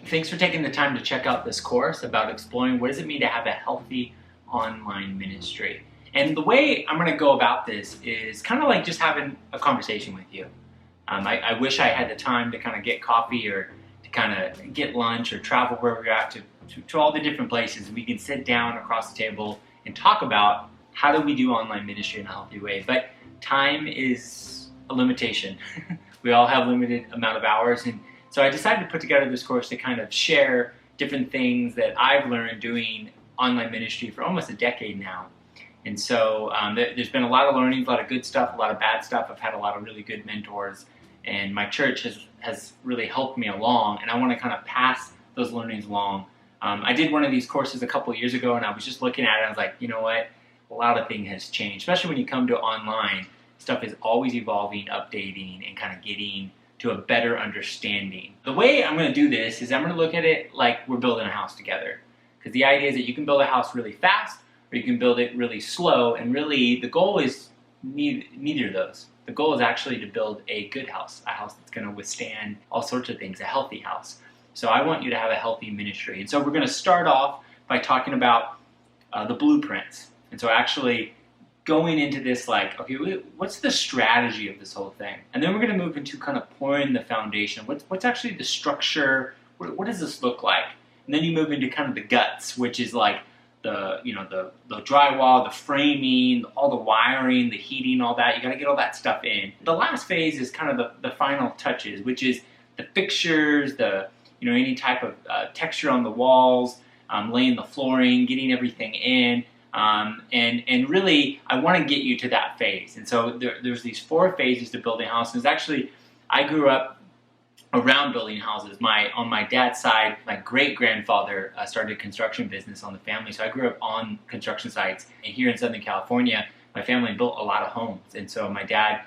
Thanks for taking the time to check out this course about exploring what does it mean to have a healthy online ministry. And the way I'm going to go about this is kind of like just having a conversation with you. I wish I had the time to kind of get coffee or to kind of get lunch or travel where we're at to all the different places. We can sit down across the table and talk about how do we do online ministry in a healthy way. But time is a limitation. We all have limited amount of hours, and so I decided to put together this course to kind of share different things that I've learned doing online ministry for almost a decade now. And so there's been a lot of learnings, a lot of good stuff, a lot of bad stuff. I've had a lot of really good mentors, and my church has really helped me along, and I want to kind of pass those learnings along. I did one of these courses a couple of years ago, and I was just looking at it, and I was like, you know what? A lot of things has changed, especially when you come to online. Stuff is always evolving, updating, and kind of getting to a better understanding. The way I'm going to do this is I'm going to look at it like we're building a house together. Because the idea is that you can build a house really fast or you can build it really slow, and really the goal is neither of those. The goal is actually to build a good house, a house that's going to withstand all sorts of things, a healthy house. So I want you to have a healthy ministry. And so we're going to start off by talking about the blueprints. And so actually going into this like, okay, what's the strategy of this whole thing? And then we're going to move into kind of pouring the foundation. What's actually the structure? What does this look like? And then you move into kind of the guts, which is like the drywall, the framing, all the wiring, the heating, all that. You got to get all that stuff in. The last phase is kind of the final touches, which is the fixtures, any type of texture on the walls, laying the flooring, getting everything in. And really, I want to get you to that phase. And so there's these 4 phases to building houses. Actually, I grew up around building houses. On my dad's side, my great-grandfather started a construction business on the family. So I grew up on construction sites. And here in Southern California, my family built a lot of homes. And so my dad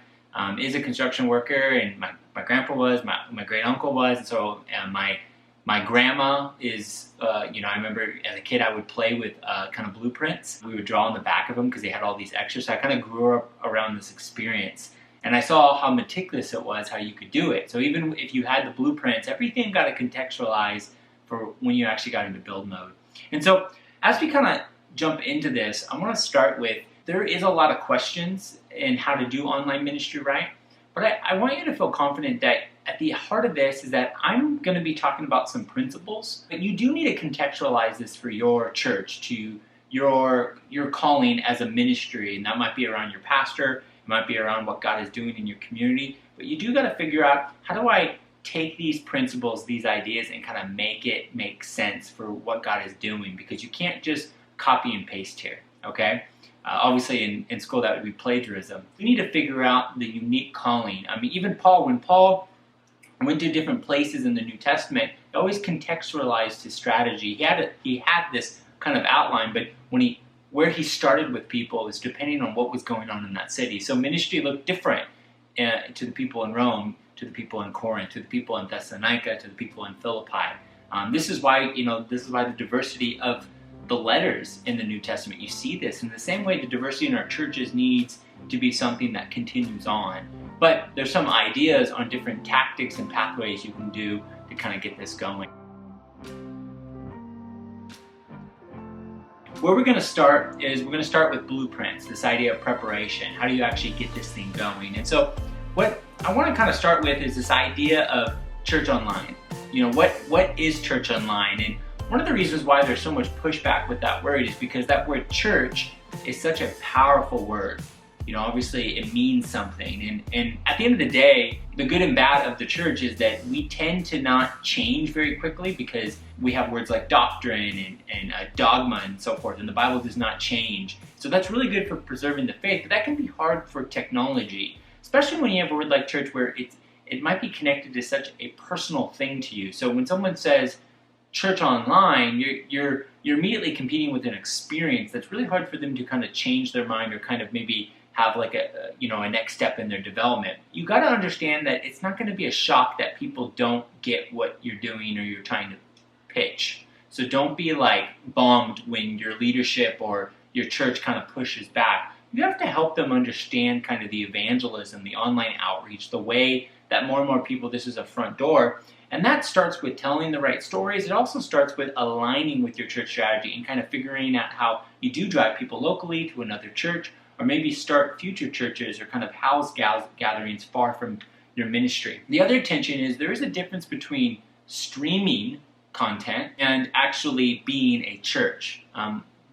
is a construction worker, and my grandpa was, my great-uncle was. And so my grandma is, I remember as a kid I would play with kind of blueprints. We would draw on the back of them because they had all these extras. So I kind of grew up around this experience. And I saw how meticulous it was, how you could do it. So even if you had the blueprints, everything got to contextualize for when you actually got into build mode. And so as we kind of jump into this, I want to start with, there is a lot of questions in how to do online ministry right. But I want you to feel confident that at the heart of this is that I'm going to be talking about some principles, but you do need to contextualize this for your church, to your calling as a ministry, and that might be around your pastor, it might be around what God is doing in your community, but you do got to figure out, how do I take these principles, these ideas, and kind of make it make sense for what God is doing, because you can't just copy and paste here, okay? Obviously in school that would be plagiarism. You need to figure out the unique calling. I mean, even Paul, when Paul went to different places in the New Testament, he always contextualized his strategy. He had this kind of outline, but where he started with people is depending on what was going on in that city. So ministry looked different to the people in Rome, to the people in Corinth, to the people in Thessalonica, to the people in Philippi. This is why the diversity of the letters in the New Testament. You see this in the same way the diversity in our churches needs to be something that continues on. But there's some ideas on different tactics and pathways you can do to kind of get this going. Where we're going to start is we're going to start with blueprints, this idea of preparation. How do you actually get this thing going? And so what I want to kind of start with is this idea of church online. What is church online? And one of the reasons why there's so much pushback with that word is because that word church is such a powerful word. Obviously it means something. And at the end of the day, the good and bad of the church is that we tend to not change very quickly because we have words like doctrine and dogma and so forth, and the Bible does not change. So that's really good for preserving the faith, but that can be hard for technology, especially when you have a word like church where it might be connected to such a personal thing to you. So when someone says church online, you're immediately competing with an experience that's really hard for them to kind of change their mind or kind of maybe have like a next step in their development. You got to understand that it's not going to be a shock that people don't get what you're doing or you're trying to pitch. So don't be like bummed when your leadership or your church kind of pushes back. You have to help them understand kind of the evangelism, the online outreach, the way that more and more people, this is a front door. And that starts with telling the right stories. It also starts with aligning with your church strategy and kind of figuring out how you do drive people locally to another church, or maybe start future churches or kind of house gatherings far from your ministry. The other tension is there is a difference between streaming content and actually being a church.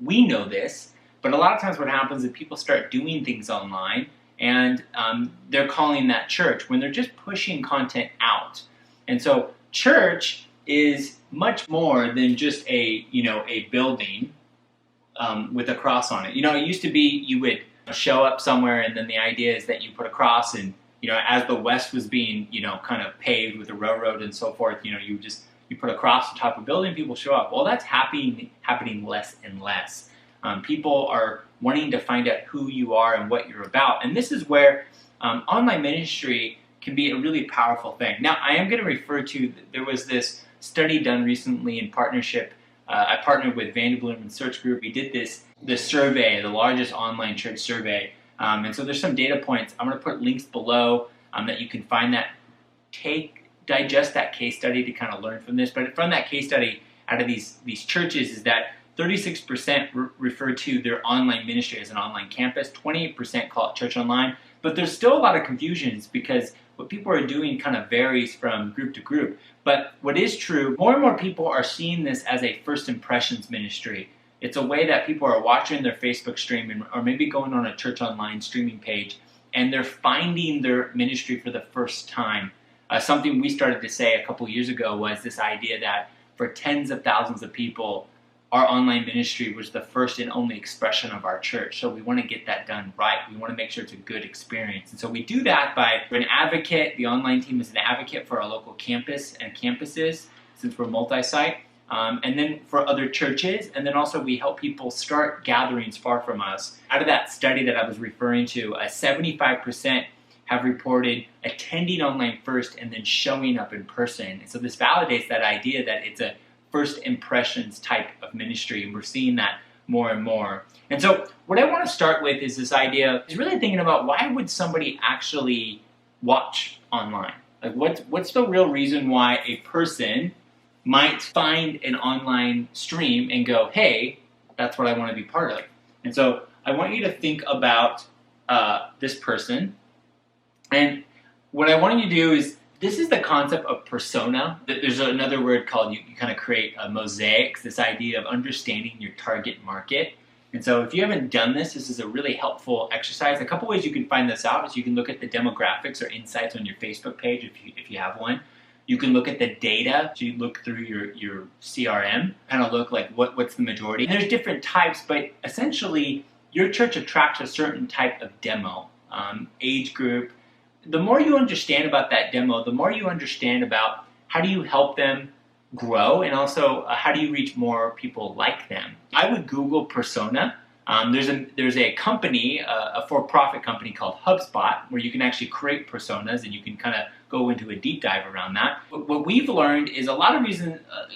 We know this, but a lot of times what happens is people start doing things online and they're calling that church when they're just pushing content out. And so church is much more than just a building with a cross on it. It used to be you would show up somewhere, and then the idea is that you put a cross, and as the West was being kind of paved with the railroad and so forth, you put a cross on top of a building, people show up. Well, that's happening less and less. People are wanting to find out who you are and what you're about, and this is where online ministry can be a really powerful thing. Now, I am going to refer to, there was this study done recently in partnership. I partnered with Vanderbilt Search Group. We did this survey, the largest online church survey. And so there's some data points. I'm going to put links below that you can find that. Digest that case study to kind of learn from this. But from that case study, out of these churches, is that 36% refer to their online ministry as an online campus. 28% call it church online. But there's still a lot of confusions because what people are doing kind of varies from group to group. But what is true, more and more people are seeing this as a first impressions ministry. It's a way that people are watching their Facebook stream or maybe going on a church online streaming page, and they're finding their ministry for the first time. Something we started to say a couple years ago was this idea that for tens of thousands of people, our online ministry was the first and only expression of our church. So we want to get that done right. We want to make sure it's a good experience. And so we do that by an advocate. The online team is an advocate for our local campus and campuses, since we're multi-site. And then for other churches. And then also we help people start gatherings far from us. Out of that study that I was referring to, 75% have reported attending online first and then showing up in person. And so this validates that idea that it's a first impressions type of ministry, and we're seeing that more and more. And so what I want to start with is this idea, is really thinking about why would somebody actually watch online? Like what's the real reason why a person might find an online stream and go, hey, that's what I want to be part of. And so I want you to think about this person, and what I want you to do is, this is the concept of persona. There's another word called, you kind of create a mosaics, this idea of understanding your target market. And so if you haven't done this, this is a really helpful exercise. A couple ways you can find this out is you can look at the demographics or insights on your Facebook page if you have one. You can look at the data, so you look through your CRM, kind of look like what's the majority. And there's different types, but essentially your church attracts a certain type of demo, age group. The more you understand about that demo, the more you understand about how do you help them grow, and also how do you reach more people like them. I would Google persona. There's a company, a for-profit company called Hubspot, where you can actually create personas, and you can kind of go into a deep dive around that. But what we've learned is a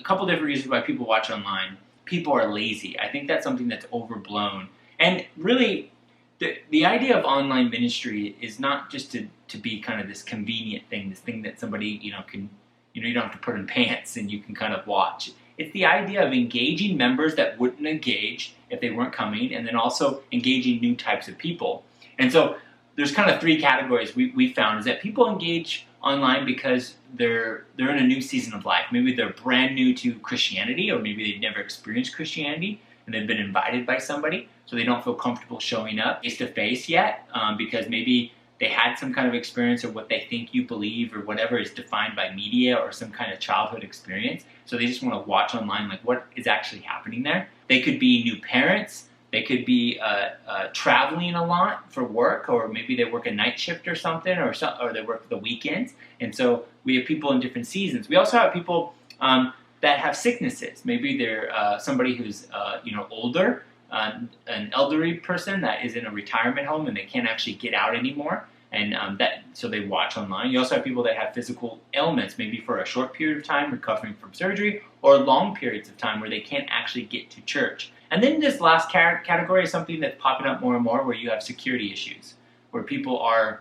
couple different reasons why people watch online. People are lazy. I think that's something that's overblown. And really, the idea of online ministry is not just to be kind of this convenient thing, this thing that somebody can, you don't have to put in pants and you can kind of watch. It's the idea of engaging members that wouldn't engage if they weren't coming, and then also engaging new types of people. And so there's kind of three categories we found, is that people engage online because they're in a new season of life. Maybe they're brand new to Christianity, or maybe they've never experienced Christianity and they've been invited by somebody, so they don't feel comfortable showing up face-to-face yet, because maybe they had some kind of experience, or what they think you believe or whatever is defined by media or some kind of childhood experience. So they just want to watch online, like what is actually happening there. They could be new parents. They could be traveling a lot for work, or maybe they work a night shift or something, or they work the weekends. And so we have people in different seasons. We also have people that have sicknesses. Maybe they're somebody who's older, an elderly person that is in a retirement home and they can't actually get out anymore, and so they watch online. You also have people that have physical ailments, maybe for a short period of time recovering from surgery, or long periods of time where they can't actually get to church. And then this last category is something that's popping up more and more, where you have security issues, where people are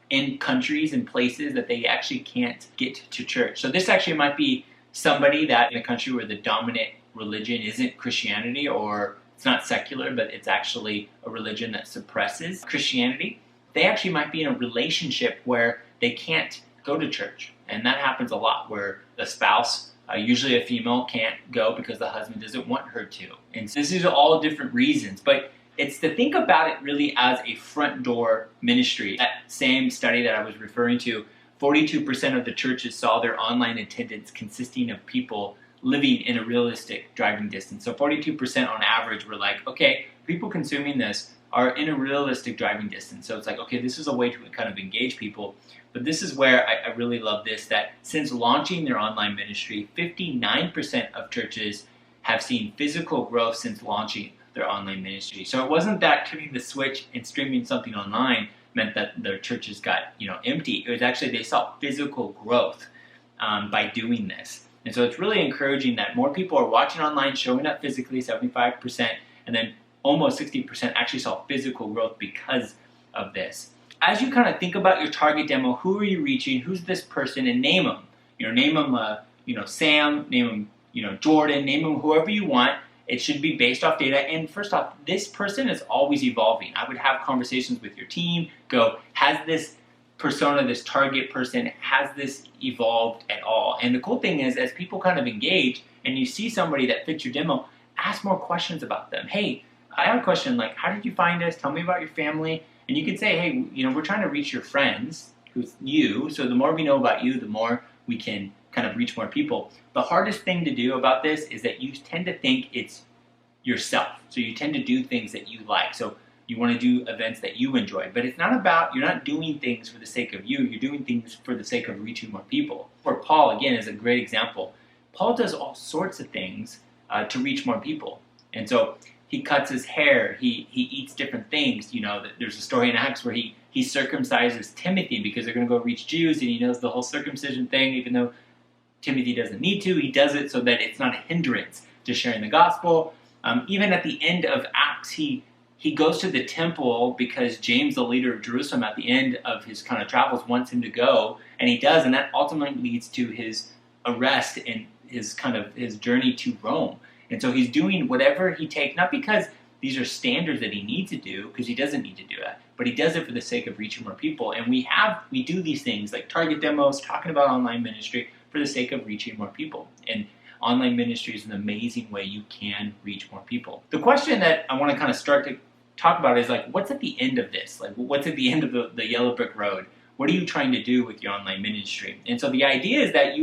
in countries and places that they actually can't get to church. So this actually might be somebody that in a country where the dominant religion isn't Christianity, or it's not secular, but it's actually a religion that suppresses Christianity. They actually might be in a relationship where they can't go to church. And that happens a lot, where the spouse, usually a female, can't go because the husband doesn't want her to. And so these are all different reasons, but it's to think about it really as a front door ministry. That same study that I was referring to, 42% of the churches saw their online attendance consisting of people living in a realistic driving distance. So 42% on average were like, okay, people consuming this are in a realistic driving distance. So it's like, okay, this is a way to kind of engage people. But this is where I really love this, that since launching their online ministry, 59% of churches have seen physical growth since launching their online ministry. So it wasn't that turning the switch and streaming something online meant that their churches got, empty. It was actually they saw physical growth by doing this. And so it's really encouraging that more people are watching online, showing up physically, 75%, and then almost 60% actually saw physical growth because of this. As you kind of think about your target demo, who are you reaching? Who's this person? And name them. Name them, Sam. Name them, Jordan. Name them whoever you want. It should be based off data. And first off, this person is always evolving. I would have conversations with your team. Go, has this persona, this target person, has this evolved at all? And the cool thing is, as people kind of engage and you see somebody that fits your demo, ask more questions about them. Hey, I have a question like, how did you find us? Tell me about your family. And you could say, hey, we're trying to reach your friends, who's you. So the more we know about you, the more we can kind of reach more people. The hardest thing to do about this is that you tend to think it's yourself. So you tend to do things that you like. So you want to do events that you enjoy. But it's not about, you're not doing things for the sake of you. You're doing things for the sake of reaching more people. For Paul, again, is a great example. Paul does all sorts of things to reach more people. And so he cuts his hair, he eats different things. There's a story in Acts where he circumcises Timothy because they're going to go reach Jews, and he knows the whole circumcision thing, even though Timothy doesn't need to. He does it so that it's not a hindrance to sharing the gospel. Even at the end of Acts, he goes to the temple because James, the leader of Jerusalem, at the end of his kind of travels, wants him to go, and he does, and that ultimately leads to his arrest and his journey to Rome. And so he's doing whatever he takes, not because these are standards that he needs to do, because he doesn't need to do that, but he does it for the sake of reaching more people. And we do these things like target demos, talking about online ministry for the sake of reaching more people. And online ministry is an amazing way you can reach more people. The question that I want to kind of start to talk about is like, what's at the end of this? Like, what's at the end of the yellow brick road? What are you trying to do with your online ministry? And so the idea is that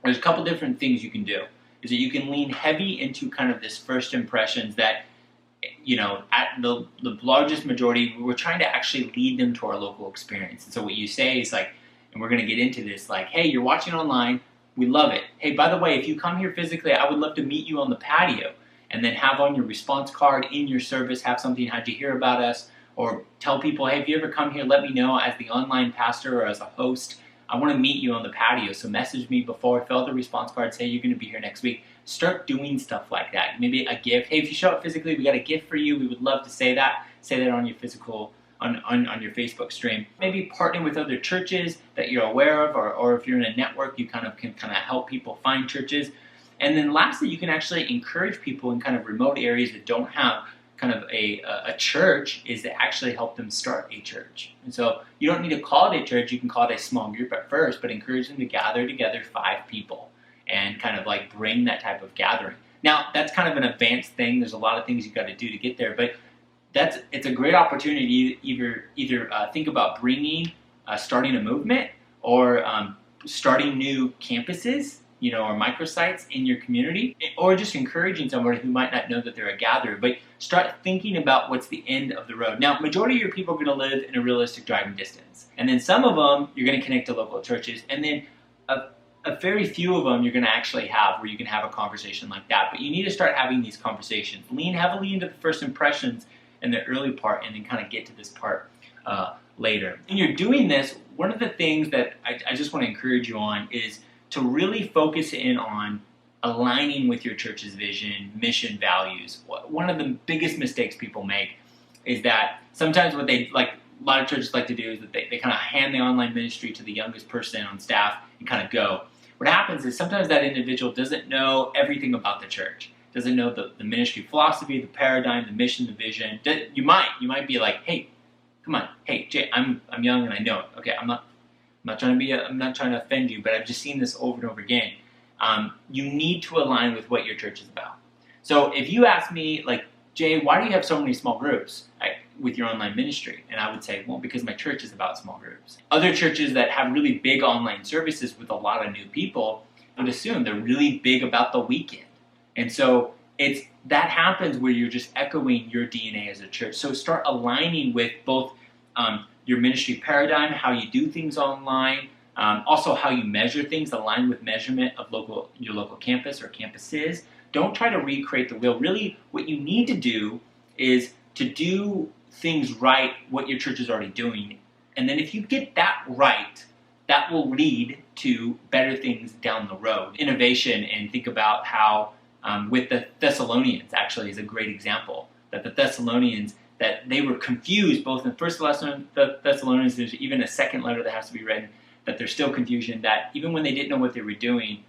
there's a couple different things you can do. Is that you can lean heavy into kind of this first impressions that, at the largest majority, we're trying to actually lead them to our local experience. And so what you say is like, and we're going to get into this, like, hey, you're watching online, we love it. Hey, by the way, if you come here physically, I would love to meet you on the patio. And then have on your response card in your service, have something, how'd you hear about us? Or tell people, hey, if you ever come here, let me know as the online pastor or as a host. I want to meet you on the patio, so message me before, fill out the response card, say you're going to be here next week. Start doing stuff like that. Maybe a gift. Hey, if you show up physically, we got a gift for you. We would love to say that. Say that on your on your Facebook stream. Maybe partnering with other churches that you're aware of, or if you're in a network, you can help people find churches. And then lastly, you can actually encourage people in kind of remote areas that don't have kind of a church, is to actually help them start a church. And so you don't need to call it a church, you can call it a small group at first, but encourage them to gather together 5 people and kind of like bring that type of gathering. Now, that's kind of an advanced thing. There's a lot of things you got to do to get there, but it's a great opportunity to either think about starting a movement, or starting new campuses, or microsites in your community, or just encouraging somebody who might not know that they're a gatherer, but start thinking about what's the end of the road. Now, majority of your people are going to live in a realistic driving distance, and then some of them you're going to connect to local churches, and then a very few of them you're going to actually have where you can have a conversation like that. But you need to start having these conversations. Lean heavily into the first impressions in the early part, and then kind of get to this part later. And you're doing this, one of the things that I just want to encourage you on is to really focus in on aligning with your church's vision, mission, values. One of the biggest mistakes people make is that sometimes a lot of churches like to do is that they kind of hand the online ministry to the youngest person on staff and kind of go. What happens is sometimes that individual doesn't know everything about the church, doesn't know the ministry philosophy, the paradigm, the mission, the vision. You might be like, hey, come on, hey Jay, I'm young and I know it. Okay, I'm not trying to offend you, but I've just seen this over and over again. You need to align with what your church is about. So if you ask me, like, Jay, why do you have so many small groups with your online ministry? And I would say, well, because my church is about small groups. Other churches that have really big online services with a lot of new people would assume they're really big about the weekend. And so that happens where you're just echoing your DNA as a church. So start aligning with both your ministry paradigm, how you do things online, also how you measure things, align with measurement of your local campus or campuses. Don't try to recreate the wheel. Really, what you need to do is to do things right, what your church is already doing. And then if you get that right, that will lead to better things down the road. Innovation, and think about how with the Thessalonians, actually, is a great example. That the Thessalonians, that they were confused, both in the first lesson, the Thessalonians, there's even a second letter that has to be read, that there's still confusion, that even when they didn't know what they were doing,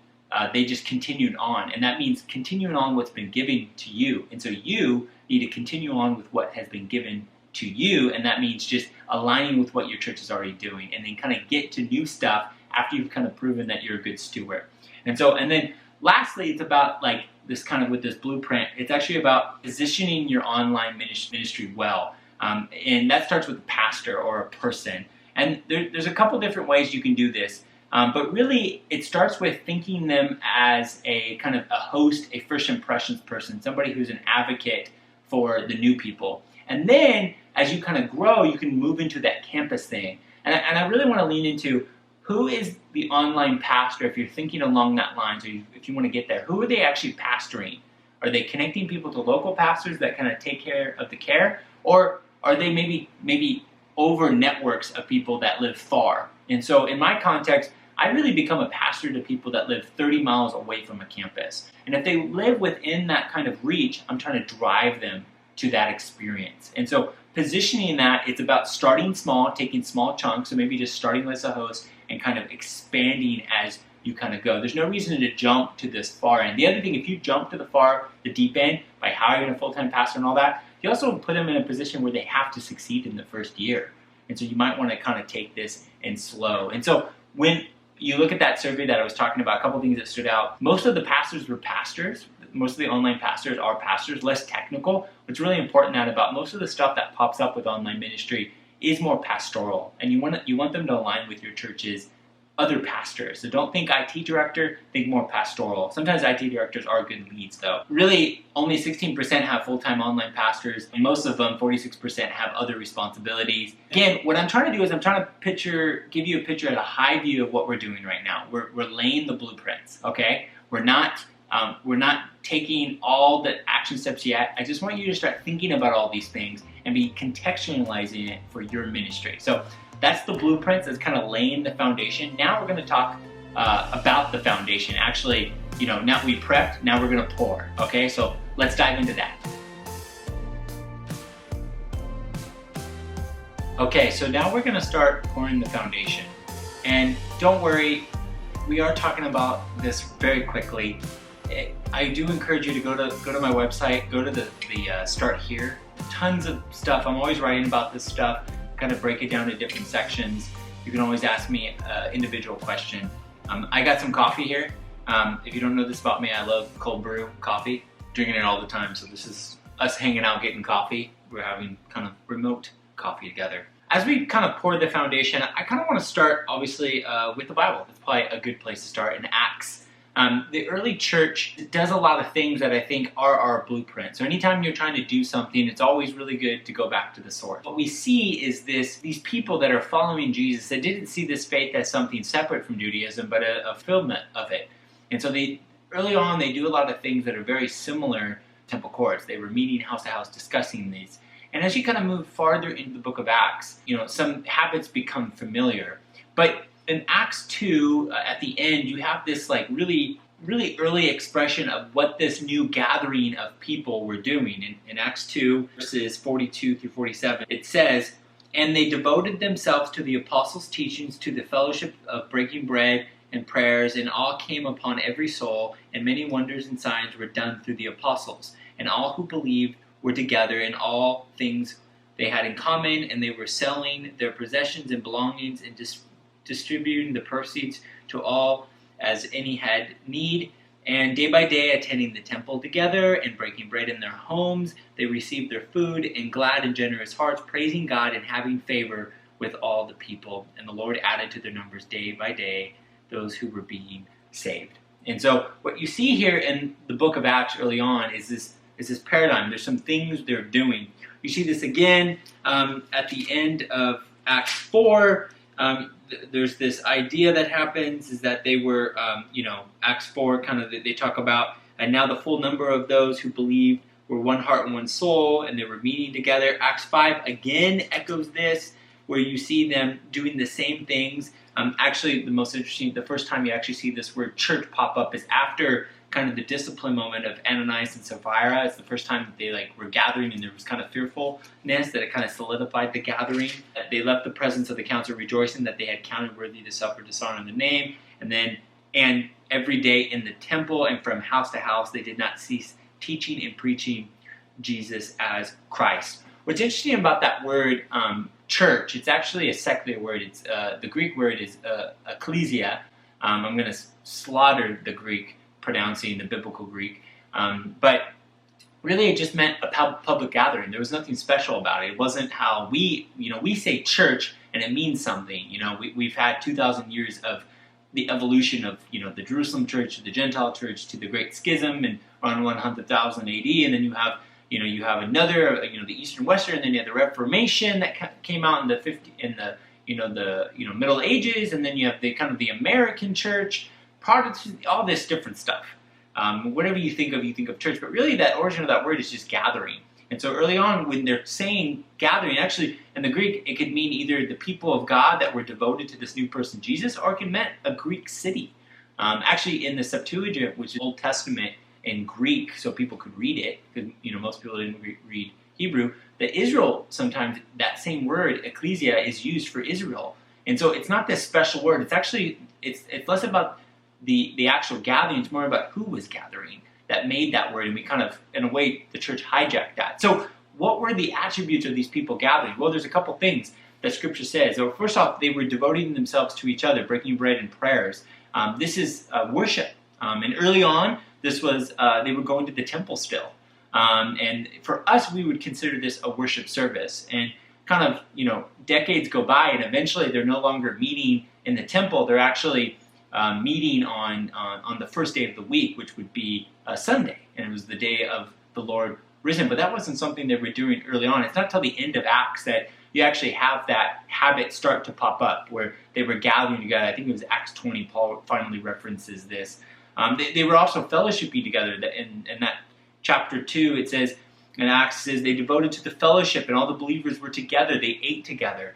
they just continued on. And that means continuing on what's been given to you. And so you need to continue on with what has been given to you, and that means just aligning with what your church is already doing, and then kind of get to new stuff after you've kind of proven that you're a good steward. And then lastly, it's about like this kind of with this blueprint, it's actually about positioning your online ministry well. And that starts with a pastor or a person. And there's a couple different ways you can do this. But really, it starts with thinking them as a kind of a host, a first impressions person, somebody who's an advocate for the new people. And then, as you kind of grow, you can move into that campus thing. And I really want to lean into who is the online pastor, if you're thinking along that line, so if you want to get there. Who are they actually pastoring? Are they connecting people to local pastors that kind of take care of the care? Or are they maybe over networks of people that live far? And so in my context, I really become a pastor to people that live 30 miles away from a campus. And if they live within that kind of reach, I'm trying to drive them to that experience. And so positioning that, it's about starting small, taking small chunks, so maybe just starting as a host and kind of expanding as you kind of go. There's no reason to jump to this far end. The other thing, if you jump to the deep end by hiring a full-time pastor and all that, you also put them in a position where they have to succeed in the first year. And so you might want to kind of take this in slow. And so when you look at that survey that I was talking about, a couple things that stood out. Most of the pastors were pastors. Most of the online pastors are pastors, less technical. What's really important about most of the stuff that pops up with online ministry is more pastoral. And you want them to align with your church's other pastors. So don't think IT director, think more pastoral. Sometimes IT directors are good leads though. Really, only 16% have full-time online pastors, and most of them, 46%, have other responsibilities. Again, what I'm trying to do is I'm trying to give you a picture at a high view of what we're doing right now. We're laying the blueprints, okay? We're not taking all the action steps yet. I just want you to start thinking about all these things and be contextualizing it for your ministry. So that's the blueprints. That's kind of laying the foundation. Now we're going to talk about the foundation. Actually, now we prepped, now we're going to pour. Okay, so let's dive into that. Okay, so now we're going to start pouring the foundation. And don't worry, we are talking about this very quickly. I do encourage you to go to my website, go to the Start Here. Tons of stuff. I'm always writing about this stuff, kind of break it down to different sections. You can always ask me an individual question. I got some coffee here. If you don't know this about me, I love cold brew coffee, drinking it all the time. So this is us hanging out, getting coffee. We're having kind of remote coffee together. As we kind of pour the foundation, I kind of want to start, obviously, with the Bible. It's probably a good place to start in Acts. The early church does a lot of things that I think are our blueprint. So anytime you're trying to do something, it's always really good to go back to the source. What we see is these people that are following Jesus that didn't see this faith as something separate from Judaism, but a fulfillment of it. And so early on, they do a lot of things that are very similar to temple courts. They were meeting house to house, discussing these. And as you kind of move farther into the book of Acts, some habits become familiar. But in Acts 2, at the end, you have this really, really early expression of what this new gathering of people were doing. In Acts 2, verses 42 through 47, it says, And they devoted themselves to the apostles' teachings, to the fellowship of breaking bread and prayers, and awe came upon every soul, and many wonders and signs were done through the apostles. And all who believed were together in all things they had in common, and they were selling their possessions and belongings and distributing the proceeds to all as any had need. And day by day, attending the temple together and breaking bread in their homes, they received their food in glad and generous hearts, praising God and having favor with all the people. And the Lord added to their numbers day by day those who were being saved. And so what you see here in the book of Acts early on is this paradigm. There's some things they're doing. You see this again at the end of Acts 4. There's this idea that happens is that they were, Acts 4 kind of, they talk about, and now the full number of those who believed were one heart and one soul, and they were meeting together. Acts 5 again echoes this, where you see them doing the same things. Actually, the first time you actually see this word church pop up is after kind of the discipline moment of Ananias and Sapphira. It's the first time that they were gathering, and there was kind of fearfulness that it kind of solidified the gathering. They left the presence of the council rejoicing that they had counted worthy to suffer dishonor in the name. And every day in the temple and from house to house they did not cease teaching and preaching Jesus as Christ. What's interesting about that word church, it's actually a secular word. It's the Greek word is Ecclesia. I'm going to slaughter the Greek pronouncing the biblical Greek, but really it just meant a public gathering. There was nothing special about it. It wasn't how we say church and it means something. We've had 2,000 years of the evolution of the Jerusalem church to the Gentile church to the Great Schism and around 100,000 AD, and then you have another the Eastern Western, and then you have the Reformation that came out in the Middle Ages, and then you have the American church. Protestant, all this different stuff. Whatever you think of church, but really that origin of that word is just gathering. And so early on, when they're saying gathering, actually in the Greek, it could mean either the people of God that were devoted to this new person, Jesus, or it could mean a Greek city. Actually, in the Septuagint, which is Old Testament in Greek, so people could read it, because most people didn't read Hebrew, that Israel, sometimes that same word, ecclesia, is used for Israel. And so it's not this special word. It's actually, it's less about the actual gathering. It's more about who was gathering that made that word, and we kind of, in a way, the church hijacked that. So what were the attributes of these people gathering? Well, there's a couple things that Scripture says. So first off, they were devoting themselves to each other, breaking bread and prayers. This is worship. And early on, this was, they were going to the temple still. And for us, we would consider this a worship service. And kind of, decades go by, and eventually they're no longer meeting in the temple. They're actually meeting on the first day of the week, which would be Sunday, and it was the day of the Lord risen. But that wasn't something they were doing early on. It's not till the end of Acts that you actually have that habit start to pop up, where they were gathering together. I think it was Acts 20, Paul finally references this. They were also fellowshipping together. In that chapter 2, it says, in Acts, says they devoted to the fellowship, and all the believers were together. They ate together.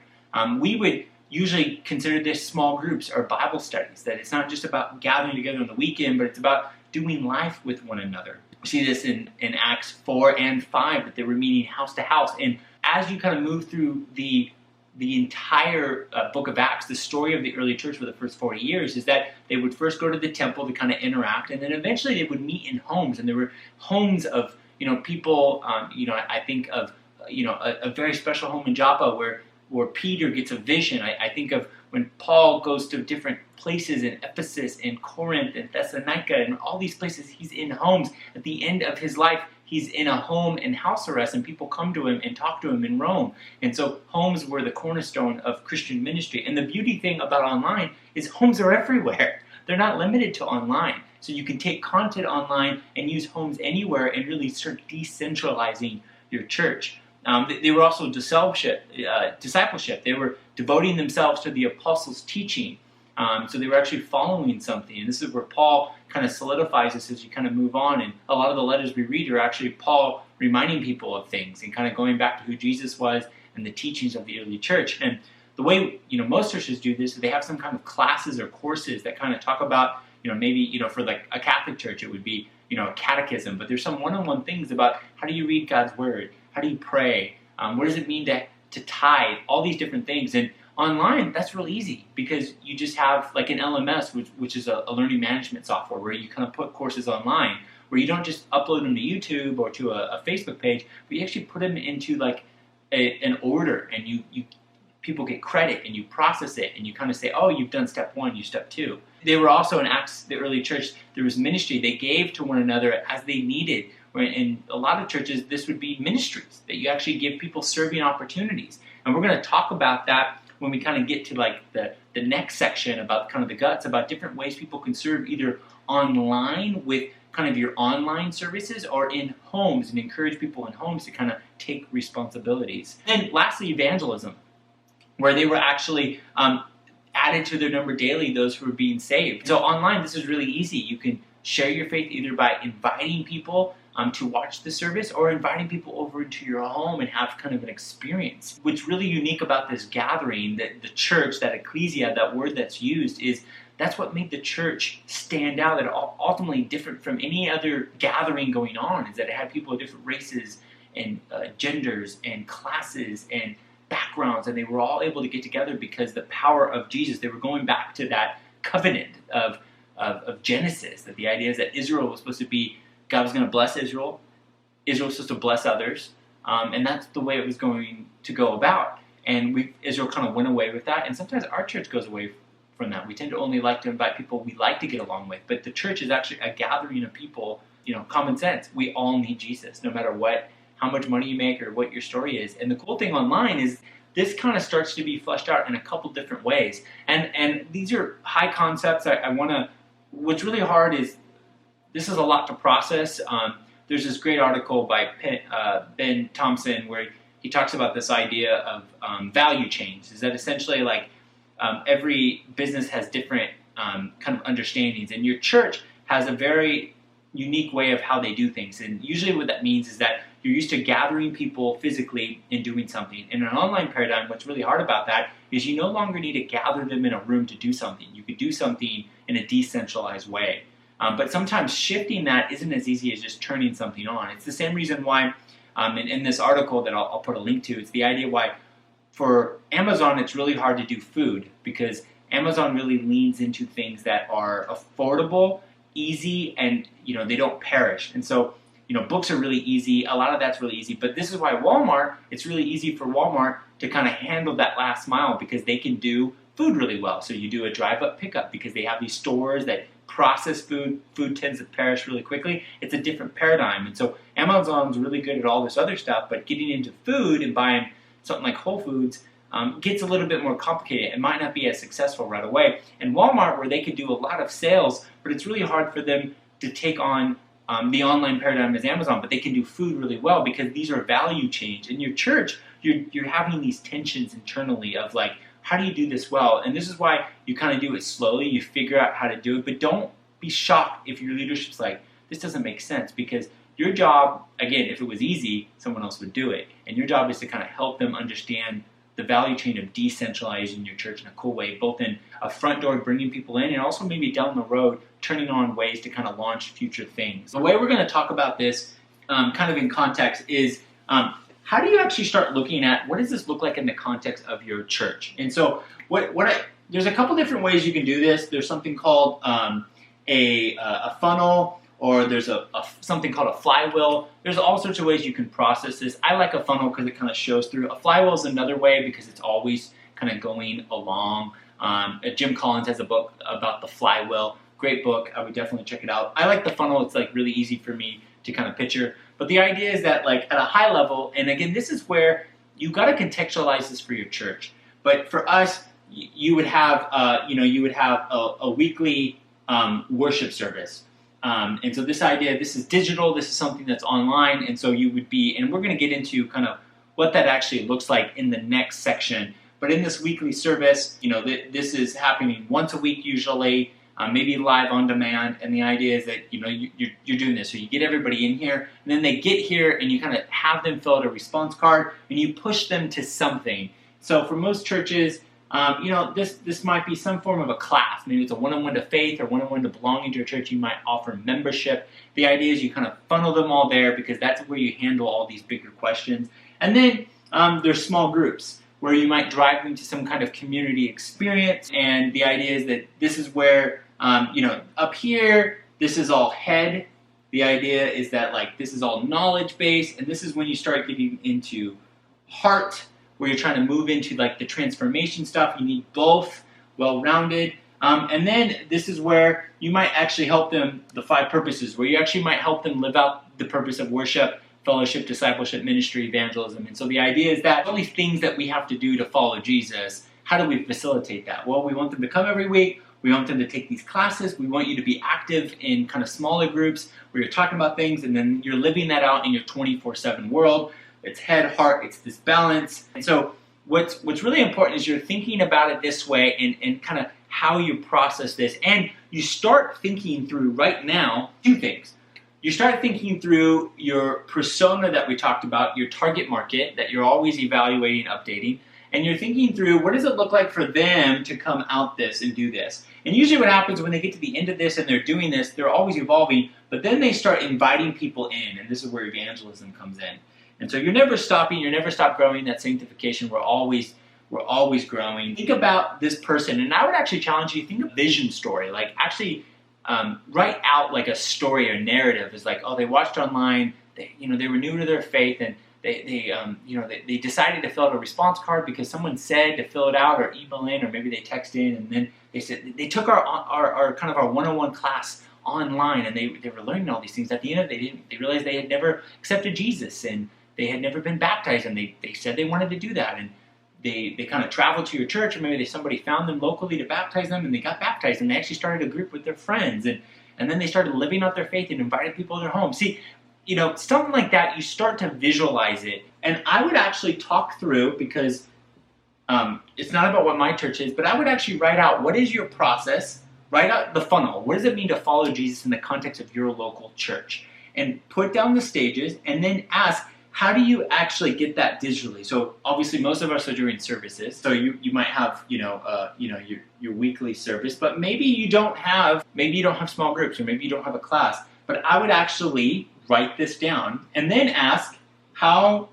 We would usually consider this small groups or Bible studies, that it's not just about gathering together on the weekend, but it's about doing life with one another. We see this in Acts 4 and 5, that they were meeting house to house. And as you kind of move through the entire book of Acts, the story of the early church for the first 40 years is that they would first go to the temple to kind of interact, and then eventually they would meet in homes. And there were homes of people. I think of a very special home in Joppa where Peter gets a vision. I think of when Paul goes to different places in Ephesus and Corinth and Thessalonica and all these places, he's in homes. At the end of his life, he's in a home and house arrest, and people come to him and talk to him in Rome. And so homes were the cornerstone of Christian ministry. And the beauty thing about online is homes are everywhere. They're not limited to online. So you can take content online and use homes anywhere and really start decentralizing your church. They were also discipleship. They were devoting themselves to the apostles' teaching. So they were actually following something. And this is where Paul kind of solidifies this as you kind of move on. And a lot of the letters we read are actually Paul reminding people of things and kind of going back to who Jesus was and the teachings of the early church. And the way most churches do this is they have some kind of classes or courses that kind of talk about, maybe for like a Catholic church it would be a catechism. But there's some one-on-one things about how do you read God's word. How do you pray? What does it mean to tithe, all these different things. And online, that's real easy because you just have like an LMS, which is a learning management software where you kind of put courses online, where you don't just upload them to YouTube or to a Facebook page, but you actually put them into like an order, and people get credit, and you process it, and you kind of say, oh, you've done step 1, you step 2. They were also in Acts, the early church, there was ministry. They gave to one another as they needed. In a lot of churches, this would be ministries, that you actually give people serving opportunities. And we're going to talk about that when we kind of get to like the next section about kind of the guts, about different ways people can serve either online with kind of your online services or in homes, and encourage people in homes to kind of take responsibilities. And lastly, evangelism, where they were actually added to their number daily, those who were being saved. So online, this is really easy. You can share your faith either by inviting people to watch the service, or inviting people over into your home and have kind of an experience. What's really unique about this gathering, the church, that ecclesia, that word that's used, is that's what made the church stand out, and ultimately different from any other gathering going on, is that it had people of different races and genders and classes and backgrounds, and they were all able to get together because the power of Jesus. They were going back to that covenant of Genesis, that the idea is that Israel was supposed to be, God was going to bless Israel, Israel was supposed to bless others, and that's the way it was going to go about. And Israel kind of went away with that, and sometimes our church goes away from that. We tend to only like to invite people we like to get along with, but the church is actually a gathering of people, common sense. We all need Jesus, no matter how much money you make or what your story is. And the cool thing online is this kind of starts to be fleshed out in a couple different ways. And these are high concepts. What's really hard is, this is a lot to process. There's this great article by Ben Thompson where he talks about this idea of value chains. Is that essentially like every business has different kind of understandings, and your church has a very unique way of how they do things. And usually what that means is that you're used to gathering people physically and doing something. In an online paradigm, what's really hard about that is you no longer need to gather them in a room to do something. You could do something in a decentralized way. But sometimes shifting that isn't as easy as just turning something on. It's the same reason why, in this article that I'll put a link to, it's the idea why for Amazon it's really hard to do food, because Amazon really leans into things that are affordable, easy, and they don't perish. And so books are really easy. A lot of that's really easy. But this is why Walmart, it's really easy for Walmart to kind of handle that last mile, because they can do food really well. So you do a drive-up pickup because they have these stores that process food. Food tends to perish really quickly. It's a different paradigm. And so Amazon's really good at all this other stuff, but getting into food and buying something like Whole Foods gets a little bit more complicated. It might not be as successful right away. And Walmart, where they could do a lot of sales, but it's really hard for them to take on the online paradigm as Amazon, but they can do food really well because these are value chains. In your church, you're having these tensions internally of like, how do you do this well? And this is why you kind of do it slowly. You figure out how to do it, but don't be shocked if your leadership's like, this doesn't make sense, because your job, again, if it was easy, someone else would do it. And your job is to kind of help them understand the value chain of decentralizing your church in a cool way, both in a front door bringing people in, and also maybe down the road turning on ways to kind of launch future things. The way we're going to talk about this kind of in context is how do you actually start looking at what does this look like in the context of your church? And so there's a couple different ways you can do this. There's something called a funnel, or there's something called a flywheel. There's all sorts of ways you can process this. I like a funnel because it kind of shows through. A flywheel is another way because it's always kind of going along. Jim Collins has a book about the flywheel. Great book. I would definitely check it out. I like the funnel. It's like really easy for me to kind of picture. But the idea is that like at a high level, and again, this is where you got to contextualize this for your church. But for us, you would have a weekly worship service. And so this idea, this is digital, this is something that's online, and so you would be, and we're going to get into kind of what that actually looks like in the next section. But in this weekly service, this is happening once a week usually, maybe live on demand, and the idea is that, you're doing this. So you get everybody in here, and then they get here, and you kind of have them fill out a response card, and you push them to something. So for most churches, this might be some form of a class. Maybe it's a one-on-one to faith or one-on-one to belonging to a church. You might offer membership. The idea is you kind of funnel them all there because that's where you handle all these bigger questions. And then there's small groups where you might drive them to some kind of community experience, and the idea is that this is where, up here, this is all head. The idea is that this is all knowledge based, and this is when you start getting into heart, where you're trying to move into the transformation stuff. You need both, well-rounded. And then this is where you might actually help them, the 5 purposes, where you actually might help them live out the purpose of worship, fellowship, discipleship, ministry, evangelism. And so the idea is that all these things that we have to do to follow Jesus, how do we facilitate that? Well, we want them to come every week. We want them to take these classes. We want you to be active in kind of smaller groups where you're talking about things, and then you're living that out in your 24/7 world. It's head, heart, it's this balance. And so what's really important is you're thinking about it this way, and kind of how you process this. And you start thinking through right now 2 things. You start thinking through your persona that we talked about, your target market that you're always evaluating, updating, and you're thinking through what does it look like for them to come out this and do this. And usually what happens when they get to the end of this and they're doing this, they're always evolving, but then they start inviting people in, and this is where evangelism comes in. And so you're never stopping, you're never stop growing that sanctification. We're always growing. Think about this person, and I would actually challenge you, think of vision story. Actually write out a story or narrative. Is oh, they watched online, they were new to their faith, and they decided to fill out a response card because someone said to fill it out or email in, or maybe they text in, and then they said they took our kind of our one-on-one class online, and they were learning all these things. At the end of it, they realized they had never accepted Jesus, and they had never been baptized, and they said they wanted to do that, and they kind of traveled to your church, or maybe somebody found them locally to baptize them, and they got baptized, and they actually started a group with their friends, and then they started living out their faith and invited people to their home. See, something like that, you start to visualize it. And I would actually talk through, because it's not about what my church is, but I would actually write out what is your process, write out the funnel. What does it mean to follow Jesus in the context of your local church? And put down the stages, and then ask, how do you actually get that digitally? So obviously most of us are doing services. So you might have, your weekly service, but maybe you don't have small groups, or maybe you don't have a class. But I would actually write this down and then ask, how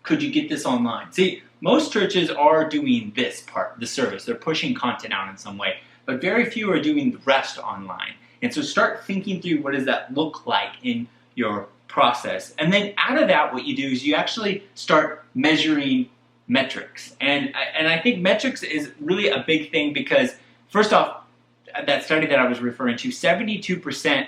could you get this online? See, most churches are doing this part, the service. They're pushing content out in some way, but very few are doing the rest online. And so start thinking through, what does that look like in your process? And then out of that, what you do is you actually start measuring metrics. And I think metrics is really a big thing, because first off, that study that I was referring to, 72%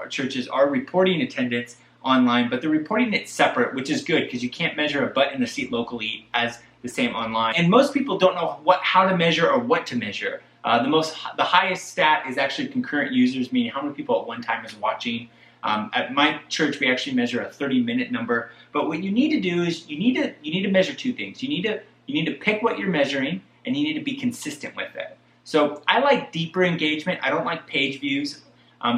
churches are reporting attendance online, but they're reporting it separate, which is good, because you can't measure a butt in the seat locally as the same online. And most people don't know how to measure or what to measure. The highest stat is actually concurrent users, meaning how many people at one time is watching. At my church, we actually measure a 30-minute number. But what you need to do is you need to measure 2 things. You need to pick what you're measuring, and you need to be consistent with it. So I like deeper engagement. I don't like page views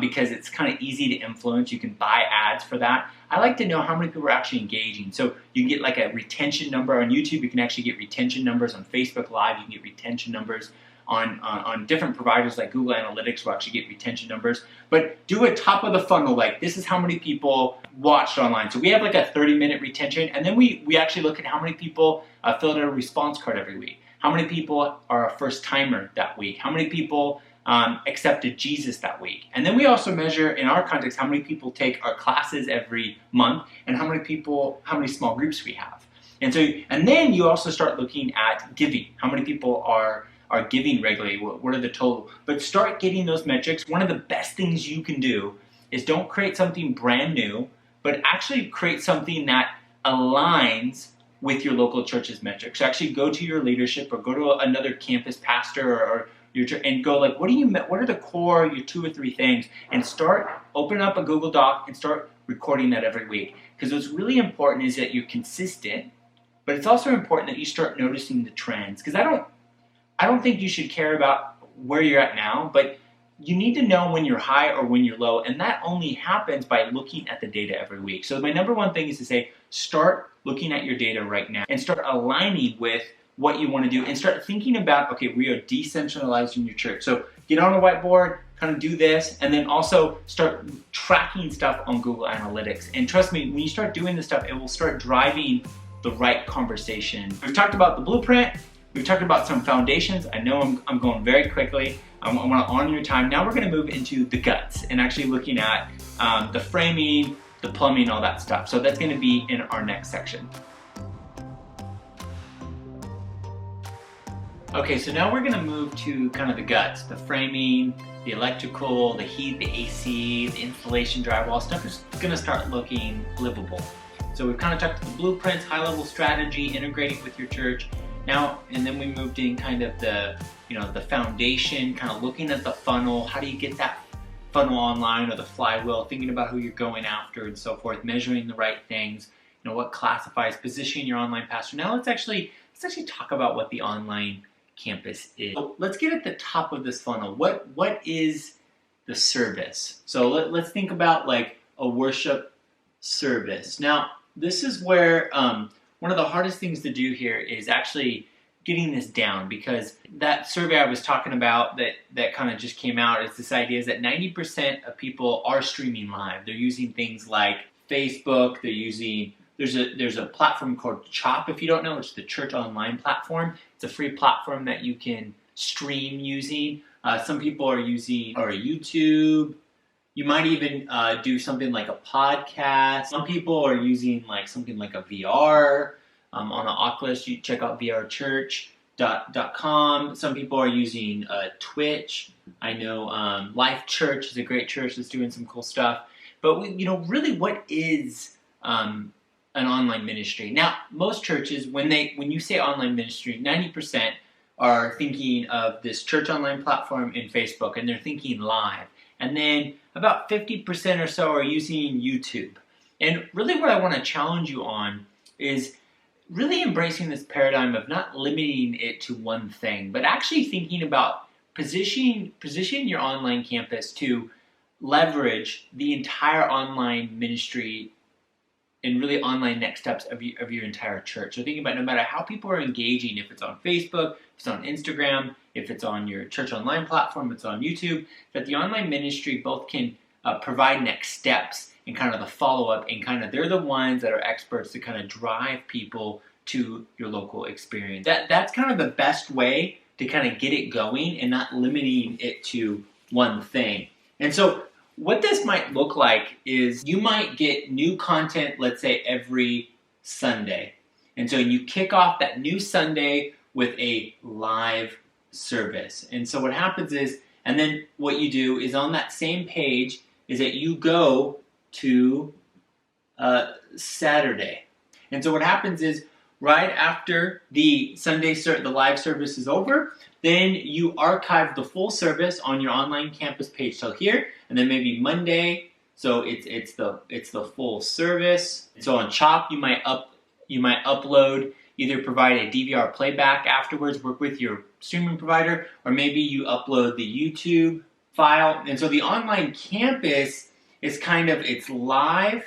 because it's kind of easy to influence. You can buy ads for that. I like to know how many people are actually engaging. So you can get a retention number on YouTube. You can actually get retention numbers on Facebook Live. You can get retention numbers on different providers like Google Analytics will actually get retention numbers. But do a top of the funnel, this is how many people watched online. So we have a 30-minute retention, and then we actually look at how many people filled out a response card every week. How many people are a first timer that week? How many people accepted Jesus that week? And then we also measure, in our context, how many people take our classes every month, and how many small groups we have. And then you also start looking at giving. How many people are giving regularly? What are the total? But start getting those metrics. One of the best things you can do is don't create something brand new, but actually create something that aligns with your local church's metrics. So actually go to your leadership, or go to another campus pastor or your church, and go what are the core, your 2 or 3 things, and open up a Google Doc and start recording that every week. Because what's really important is that you're consistent, but it's also important that you start noticing the trends. Because I don't think you should care about where you're at now, but you need to know when you're high or when you're low, and that only happens by looking at the data every week. So my number 1 thing is to say, start looking at your data right now and start aligning with what you want to do, and start thinking about, okay, we are decentralizing your church. So get on a whiteboard, kind of do this, and then also start tracking stuff on Google Analytics. And trust me, when you start doing this stuff, it will start driving the right conversation. We've talked about the blueprint, we've talked about some foundations. I know I'm going very quickly. I want to honor your time. Now we're going to move into the guts and actually looking at the framing, the plumbing, all that stuff. So that's going to be in our next section. Okay, so now we're going to move to kind of the guts, the framing, the electrical, the heat, the AC, the installation, drywall. Stuff is going to start looking livable. So we've kind of talked about the blueprints, high-level strategy, integrating with your church. Now, and then we moved in kind of the, the foundation, kind of looking at the funnel. How do you get that funnel online, or the flywheel, thinking about who you're going after and so forth, measuring the right things, what classifies, positioning your online pastor. Now let's actually talk about what the online campus is. So let's get at the top of this funnel. What is the service? So let's think about like a worship service. Now, this is where one of the hardest things to do here is actually getting this down, because that survey I was talking about that kind of just came out is this idea is that 90% of people are streaming live. They're using things like Facebook, they're using, there's a platform called Chop, if you don't know, it's the Church Online platform. It's a free platform that you can stream using. Some people are using YouTube. You might even do something like a podcast. Some people are using like something like a VR. On an Oculus, you check out vrchurch.com. Some people are using Twitch. I know Life Church is a great church that's doing some cool stuff. But really, what is an online ministry? Now, most churches, when you say online ministry, 90% are thinking of this Church Online platform in Facebook, and they're thinking live. And then about 50% or so are using YouTube. And really what I want to challenge you on is really embracing this paradigm of not limiting it to one thing, but actually thinking about positioning your online campus to leverage the entire online ministry and really online next steps of your entire church. So thinking about no matter how people are engaging, if it's on Facebook, if it's on Instagram, if it's on your Church Online platform, if it's on YouTube, that the online ministry both can provide next steps and kind of the follow-up, and kind of they're the ones that are experts to kind of drive people to your local experience. That's kind of the best way to kind of get it going and not limiting it to one thing. And so what this might look like is you might get new content, let's say every Sunday. And so you kick off that new Sunday with a live service. And so what happens is, and then what you do is on that same page is that you go to Saturday. And so what happens is right after the the live service is over, then you archive the full service on your online campus page till here, and then maybe Monday, so it's the full service. So on Chop, you might upload, either provide a DVR playback afterwards, work with your streaming provider, or maybe you upload the YouTube file. And so the online campus is it's live.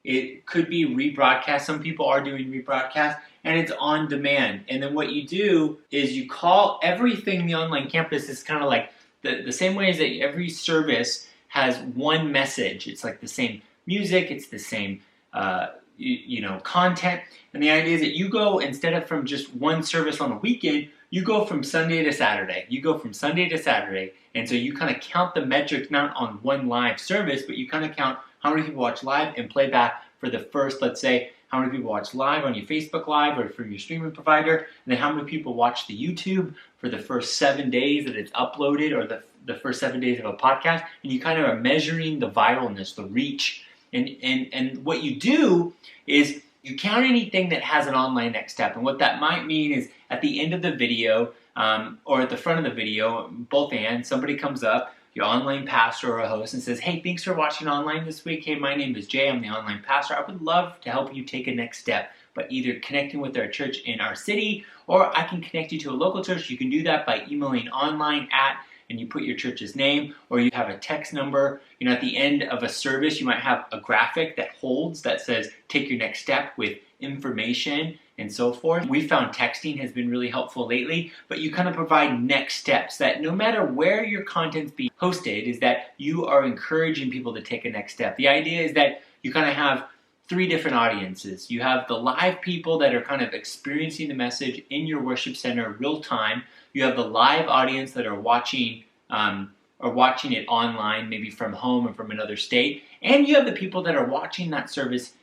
It could be rebroadcast. Some people are doing rebroadcast, and it's on demand. And then what you do is you call everything the online campus is kind of like the same way as that every service has one message. It's like the same music, it's the same content. And the idea is that you go, instead of from just one service on a weekend, you go from Sunday to Saturday. You go from Sunday to Saturday. And so you kind of count the metrics not on one live service, but you kind of count how many people watch live and play back for the first, let's say, how many people watch live on your Facebook Live or from your streaming provider, and then how many people watch the YouTube for the first 7 days that it's uploaded, or the first 7 days of a podcast, and you kind of are measuring the viralness, the reach. And what you do is you count anything that has an online next step. And what that might mean is at the end of the video, or at the front of the video, both ends, somebody comes up, your online pastor or a host, and says, hey, thanks for watching online this week. Hey, my name is Jay. I'm the online pastor. I would love to help you take a next step by either connecting with our church in our city, or I can connect you to a local church. You can do that by emailing online and you put your church's name, or you have a text number. At the end of a service, you might have a graphic that says, take your next step with information and so forth. We found texting has been really helpful lately, but you kind of provide next steps that no matter where your content's being hosted, is that you are encouraging people to take a next step. The idea is that you kind of have three different audiences. You have the live people that are kind of experiencing the message in your worship center real time. You have the live audience that are watching it online, maybe from home or from another state. And you have the people that are watching that service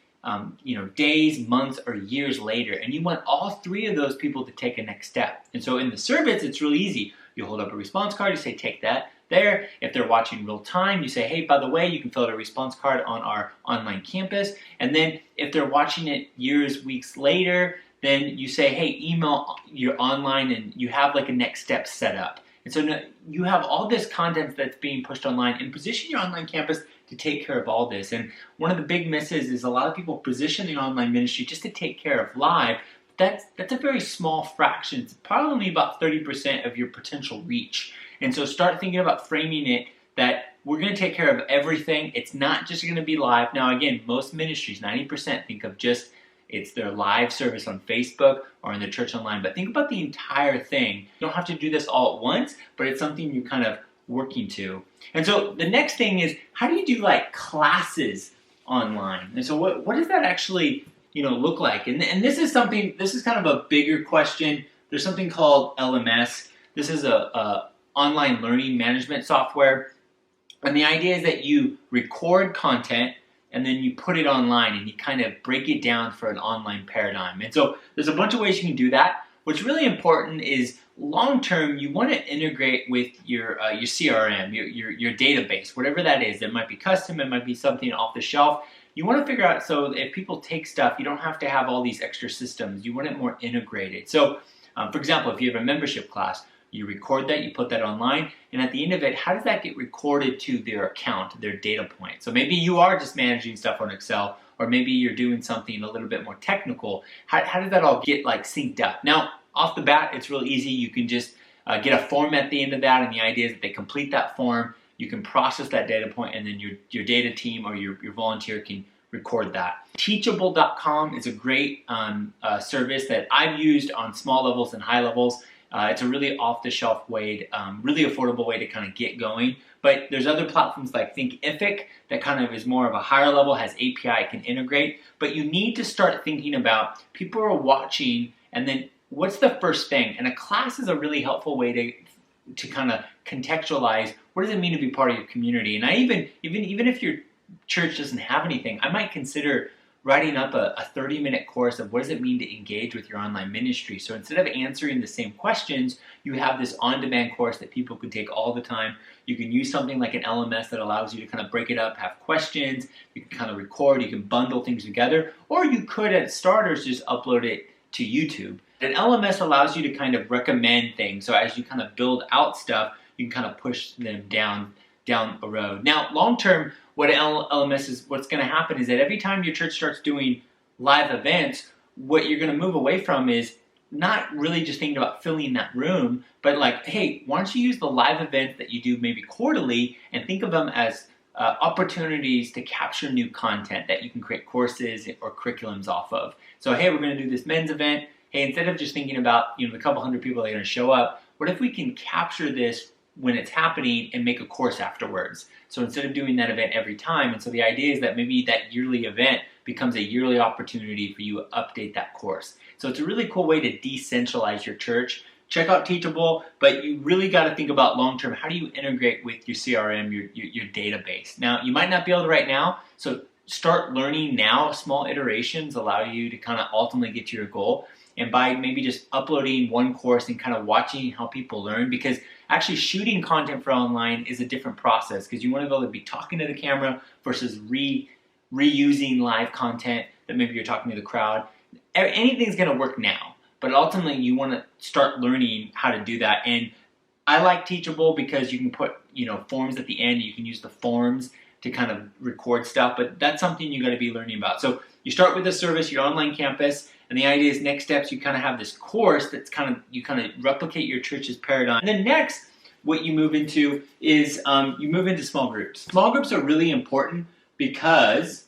days, months, or years later. And you want all three of those people to take a next step. And so in the service, it's really easy. You hold up a response card, you say, take that there. If they're watching real time, you say, hey, by the way, you can fill out a response card on our online campus. And then if they're watching it years, weeks later, then you say, hey, email your online, and you have like a next step set up. And so you have all this content that's being pushed online, and position your online campus to take care of all this. And one of the big misses is a lot of people position the online ministry just to take care of live. That's a very small fraction. It's probably only about 30% of your potential reach. And so start thinking about framing it that we're going to take care of everything. It's not just going to be live. Now again, most ministries, 90% think of just it's their live service on Facebook or in the church online. But think about the entire thing. You don't have to do this all at once, but it's something you're kind of working to. And so the next thing is, how do you do like classes online? And so what does that actually look like? And this is kind of a bigger question. There's something called LMS. This is a online learning management software. And the idea is that you record content and then you put it online and you kind of break it down for an online paradigm. And so there's a bunch of ways you can do that. What's really important is long term, you want to integrate with your CRM, your database, whatever that is. It might be custom, it might be something off the shelf. You want to figure out, so if people take stuff, you don't have to have all these extra systems. You want it more integrated. So, for example, if you have a membership class, you record that, you put that online, and at the end of it, how does that get recorded to their account, their data point? So maybe you are just managing stuff on Excel, or maybe you're doing something a little bit more technical. How does that all get like synced up? Now, off the bat, it's real easy. You can just get a form at the end of that, and the idea is that they complete that form, you can process that data point, and then your data team or your volunteer can record that. Teachable.com is a great service that I've used on small levels and high levels. It's a really off-the-shelf way, really affordable way to kind of get going. But there's other platforms like Thinkific that kind of is more of a higher level, has API, it can integrate. But you need to start thinking about people are watching, and then what's the first thing? And a class is a really helpful way to kind of contextualize what does it mean to be part of your community. And I even if your church doesn't have anything, I might consider writing up a 30-minute course of what does it mean to engage with your online ministry. So instead of answering the same questions, you have this on-demand course that people can take all the time. You can use something like an LMS that allows you to kind of break it up, have questions, you can kind of record, you can bundle things together, or you could, at starters, just upload it to YouTube. An LMS allows you to kind of recommend things. So as you kind of build out stuff, you can kind of push them down a road. Now, long-term, what LMS is, what's going to happen is that every time your church starts doing live events, what you're going to move away from is not really just thinking about filling that room, but like, hey, why don't you use the live events that you do maybe quarterly and think of them as opportunities to capture new content that you can create courses or curriculums off of. So, hey, we're going to do this men's event. Hey, instead of just thinking about the couple hundred people that are going to show up, what if we can capture this when it's happening and make a course afterwards? So instead of doing that event every time, and so the idea is that maybe that yearly event becomes a yearly opportunity for you to update that course. So it's a really cool way to decentralize your church. Check out Teachable, but you really got to think about long-term, how do you integrate with your CRM, your database? Now, you might not be able to right now, so start learning now. Small iterations allow you to kind of ultimately get to your goal. And by maybe just uploading one course and kind of watching how people learn, because actually shooting content for online is a different process, because you want to be able to be talking to the camera versus reusing live content that maybe you're talking to the crowd. Anything's going to work now, but ultimately you want to start learning how to do that. And I like Teachable because you can put forms at the end. You can use the forms to kind of record stuff, but that's something you got to be learning about. So you start with the service, your online campus, and the idea is next steps, you kind of have this course that's you kind of replicate your church's paradigm. And then next, what you move into is you move into small groups. Small groups are really important because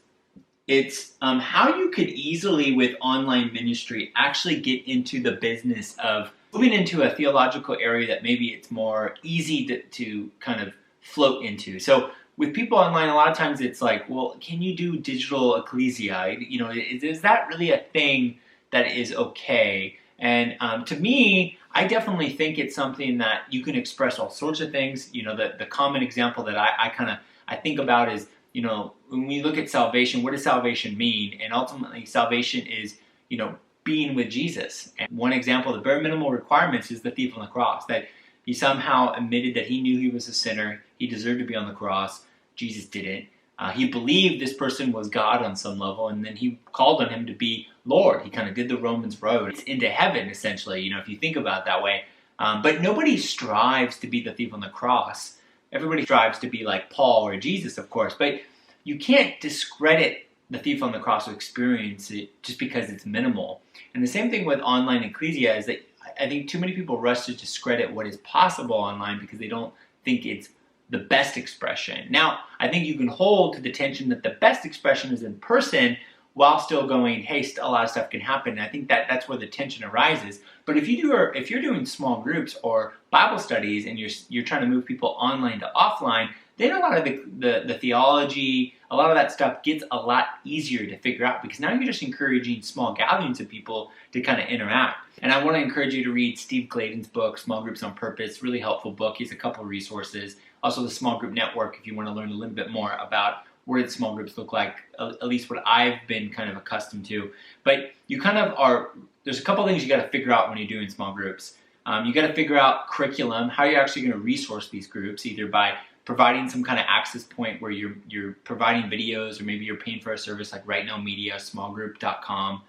it's how you could easily, with online ministry, actually get into the business of moving into a theological area that maybe it's more easy to kind of float into. So with people online, a lot of times it's like, well, can you do digital ecclesia? You know, is that really a thing that is okay? And to me, I definitely think it's something that you can express all sorts of things. You know, the common example that I think about is, you know, when we look at salvation, what does salvation mean? And ultimately, salvation is, you know, being with Jesus. And one example, the bare minimal requirements, is the thief on the cross, that he somehow admitted that he knew he was a sinner, he deserved to be on the cross. Jesus didn't. He believed this person was God on some level, and then he called on him to be Lord. He kind of did the Romans road. It's into heaven, essentially, you know, if you think about it that way. But nobody strives to be the thief on the cross. Everybody strives to be like Paul or Jesus, of course, but you can't discredit the thief on the cross or experience it just because it's minimal. And the same thing with online ecclesia is that I think too many people rush to discredit what is possible online because they don't think it's the best expression. Now, I think you can hold to the tension that the best expression is in person while still going, hey, a lot of stuff can happen. And I think that's where the tension arises. But if you're doing small groups or Bible studies and you're trying to move people online to offline, then a lot of the theology, a lot of that stuff gets a lot easier to figure out, because now you're just encouraging small gatherings of people to kind of interact. And I want to encourage you to read Steve Clayton's book, Small Groups on Purpose. Really helpful book. He has a couple of resources. Also, the Small Group Network, if you want to learn a little bit more about what the small groups look like, at least what I've been kind of accustomed to. But you kind of are, there's a couple things you got to figure out when you're doing small groups. You got to figure out curriculum, how you're actually going to resource these groups, either by providing some kind of access point where you're providing videos, or maybe you're paying for a service like Right Now Media, smallgroup.com,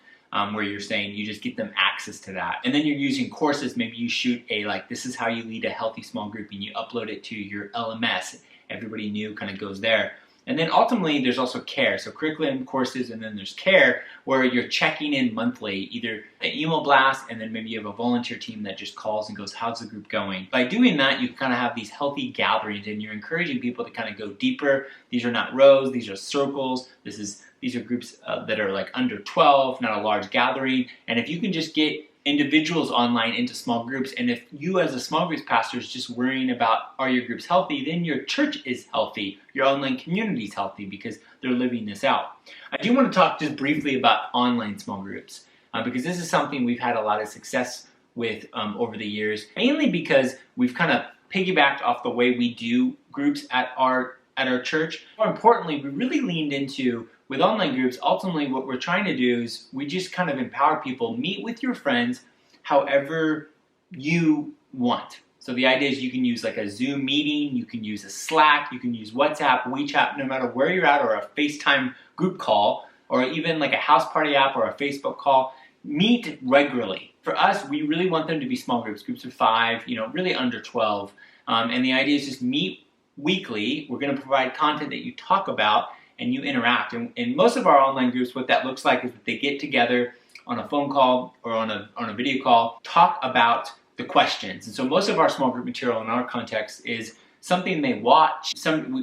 where you're saying you just get them access to that. And then you're using courses. Maybe you shoot this is how you lead a healthy small group, and you upload it to your LMS. Everybody new kind of goes there. And then ultimately, there's also care. So curriculum, courses, and then there's care, where you're checking in monthly, either an email blast, and then maybe you have a volunteer team that just calls and goes, how's the group going? By doing that, you kind of have these healthy gatherings, and you're encouraging people to kind of go deeper. These are not rows, these are circles. These are groups that are like under 12, not a large gathering. And if you can just get individuals online into small groups, and if you as a small groups pastor is just worrying about, are your groups healthy, then your church is healthy, your online community is healthy, because they're living this out. I do want to talk just briefly about online small groups, because this is something we've had a lot of success with over the years, mainly because we've kind of piggybacked off the way we do groups at our church. More importantly, we really leaned into, with online groups, ultimately what we're trying to do is we just kind of empower people, meet with your friends however you want. So the idea is you can use like a Zoom meeting, you can use a Slack, you can use WhatsApp, WeChat, no matter where you're at, or a FaceTime group call, or even like a house party app or a Facebook call. Meet regularly. For us, we really want them to be small groups of 5, really under 12. And the idea is just meet weekly. We're going to provide content that you talk about and you interact. And in most of our online groups, what that looks like is that they get together on a phone call or on a video call, talk about the questions. And so most of our small group material in our context is something they watch.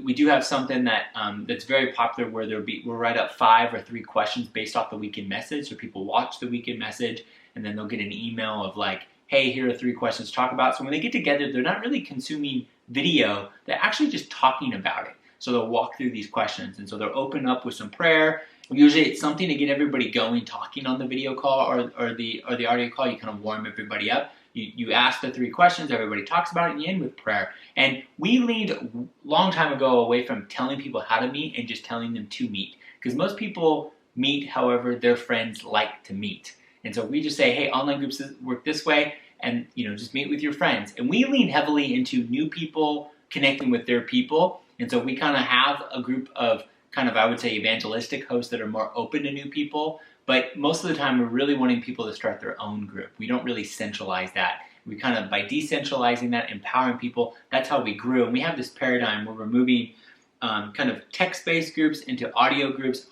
We do have something that's very popular, where we'll write up 5 or 3 questions based off the weekend message. So people watch the weekend message, and then they'll get an email of like, hey, here are 3 questions to talk about. So when they get together, they're not really consuming video, they're actually just talking about it. So they'll walk through these questions, and so they'll open up with some prayer. Usually it's something to get everybody going, talking on the video call or the audio call. You kind of warm everybody up. You ask the 3 questions, everybody talks about it, and you end with prayer. And we leaned a long time ago away from telling people how to meet and just telling them to meet, because most people meet however their friends like to meet. And so we just say, hey, online groups work this way, and just meet with your friends. And we lean heavily into new people connecting with their people. And so we kind of have a group of I would say, evangelistic hosts that are more open to new people. But most of the time, we're really wanting people to start their own group. We don't really centralize that. We kind of, by decentralizing that, empowering people, that's how we grew. And we have this paradigm where we're moving kind of text-based groups into audio groups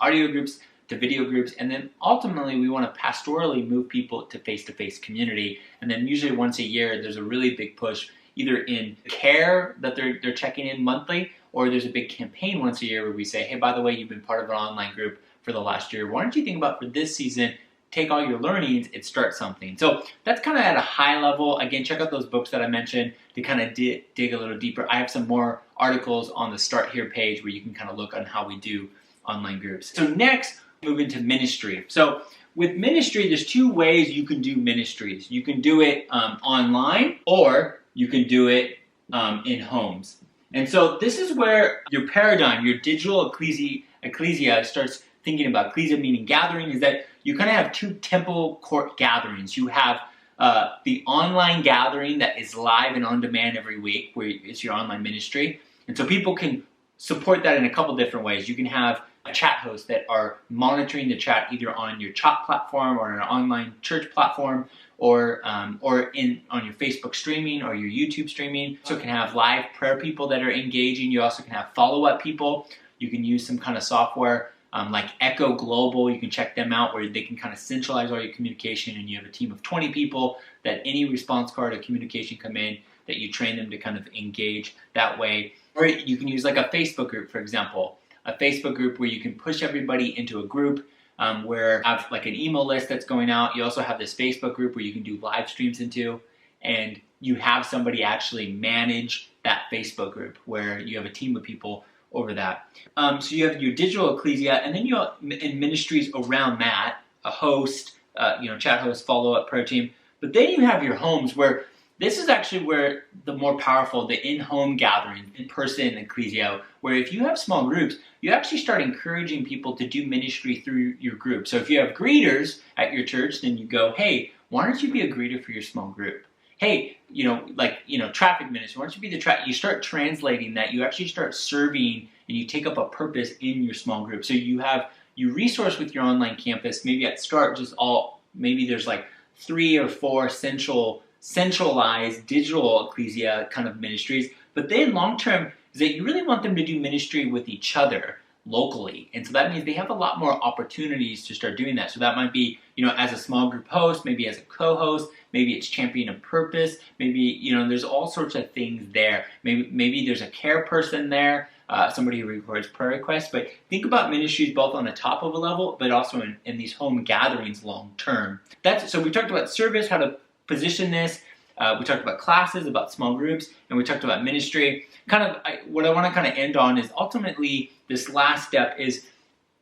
to video groups, and then ultimately we want to pastorally move people to face-to-face community. And then usually once a year, there's a really big push, either in care that they're checking in monthly, or there's a big campaign once a year where we say, hey, by the way, you've been part of an online group for the last year. Why don't you think about, for this season, take all your learnings and start something. So that's kind of at a high level. Again, check out those books that I mentioned to kind of dig a little deeper. I have some more articles on the Start Here page where you can kind of look on how we do online groups. So next, move into ministry. So with ministry, there's two ways you can do ministries. You can do it online, or you can do it in homes. And so this is where your paradigm, your digital ecclesia starts thinking about. Ecclesia meaning gathering, is that you kind of have two temple court gatherings. You have the online gathering that is live and on demand every week, where it's your online ministry. And so people can support that in a couple different ways. You can have a chat host that are monitoring the chat either on your chat platform or an online church platform, or on your Facebook streaming or your YouTube streaming. You also can have live prayer people that are engaging. You also can have follow-up people. You can use some kind of software like Echo Global. You can check them out, where they can kind of centralize all your communication, and you have a team of 20 people that any response card or communication come in, that you train them to kind of engage that way. Or you can use like a Facebook group, for example. A Facebook group where you can push everybody into a group where you have like an email list that's going out. You also have this Facebook group where you can do live streams into, and you have somebody actually manage that Facebook group where you have a team of people over that. So you have your digital ecclesia, and then you have in ministries around that, a host, chat host, follow-up, prayer team. But then you have your homes, where this is actually where the more powerful, the in-home gathering, in-person ecclesia, where if you have small groups, you actually start encouraging people to do ministry through your group. So if you have greeters at your church, then you go, hey, why don't you be a greeter for your small group? Hey, traffic ministry, why don't you be the you start translating that, you actually start serving, and you take up a purpose in your small group. So you resource with your online campus, maybe at start maybe there's like 3 or 4 centralized digital ecclesia kind of ministries, but then long term is that you really want them to do ministry with each other locally. And so that means they have a lot more opportunities to start doing that. So that might be, as a small group host, maybe as a co-host, maybe it's championing a purpose, maybe, there's all sorts of things there. Maybe there's a care person there, somebody who records prayer requests. But think about ministries both on the top of a level, but also in these home gatherings long term. So we talked about service, how to position this. We talked about classes, about small groups, and we talked about ministry. What I want to kind of end on is ultimately this last step is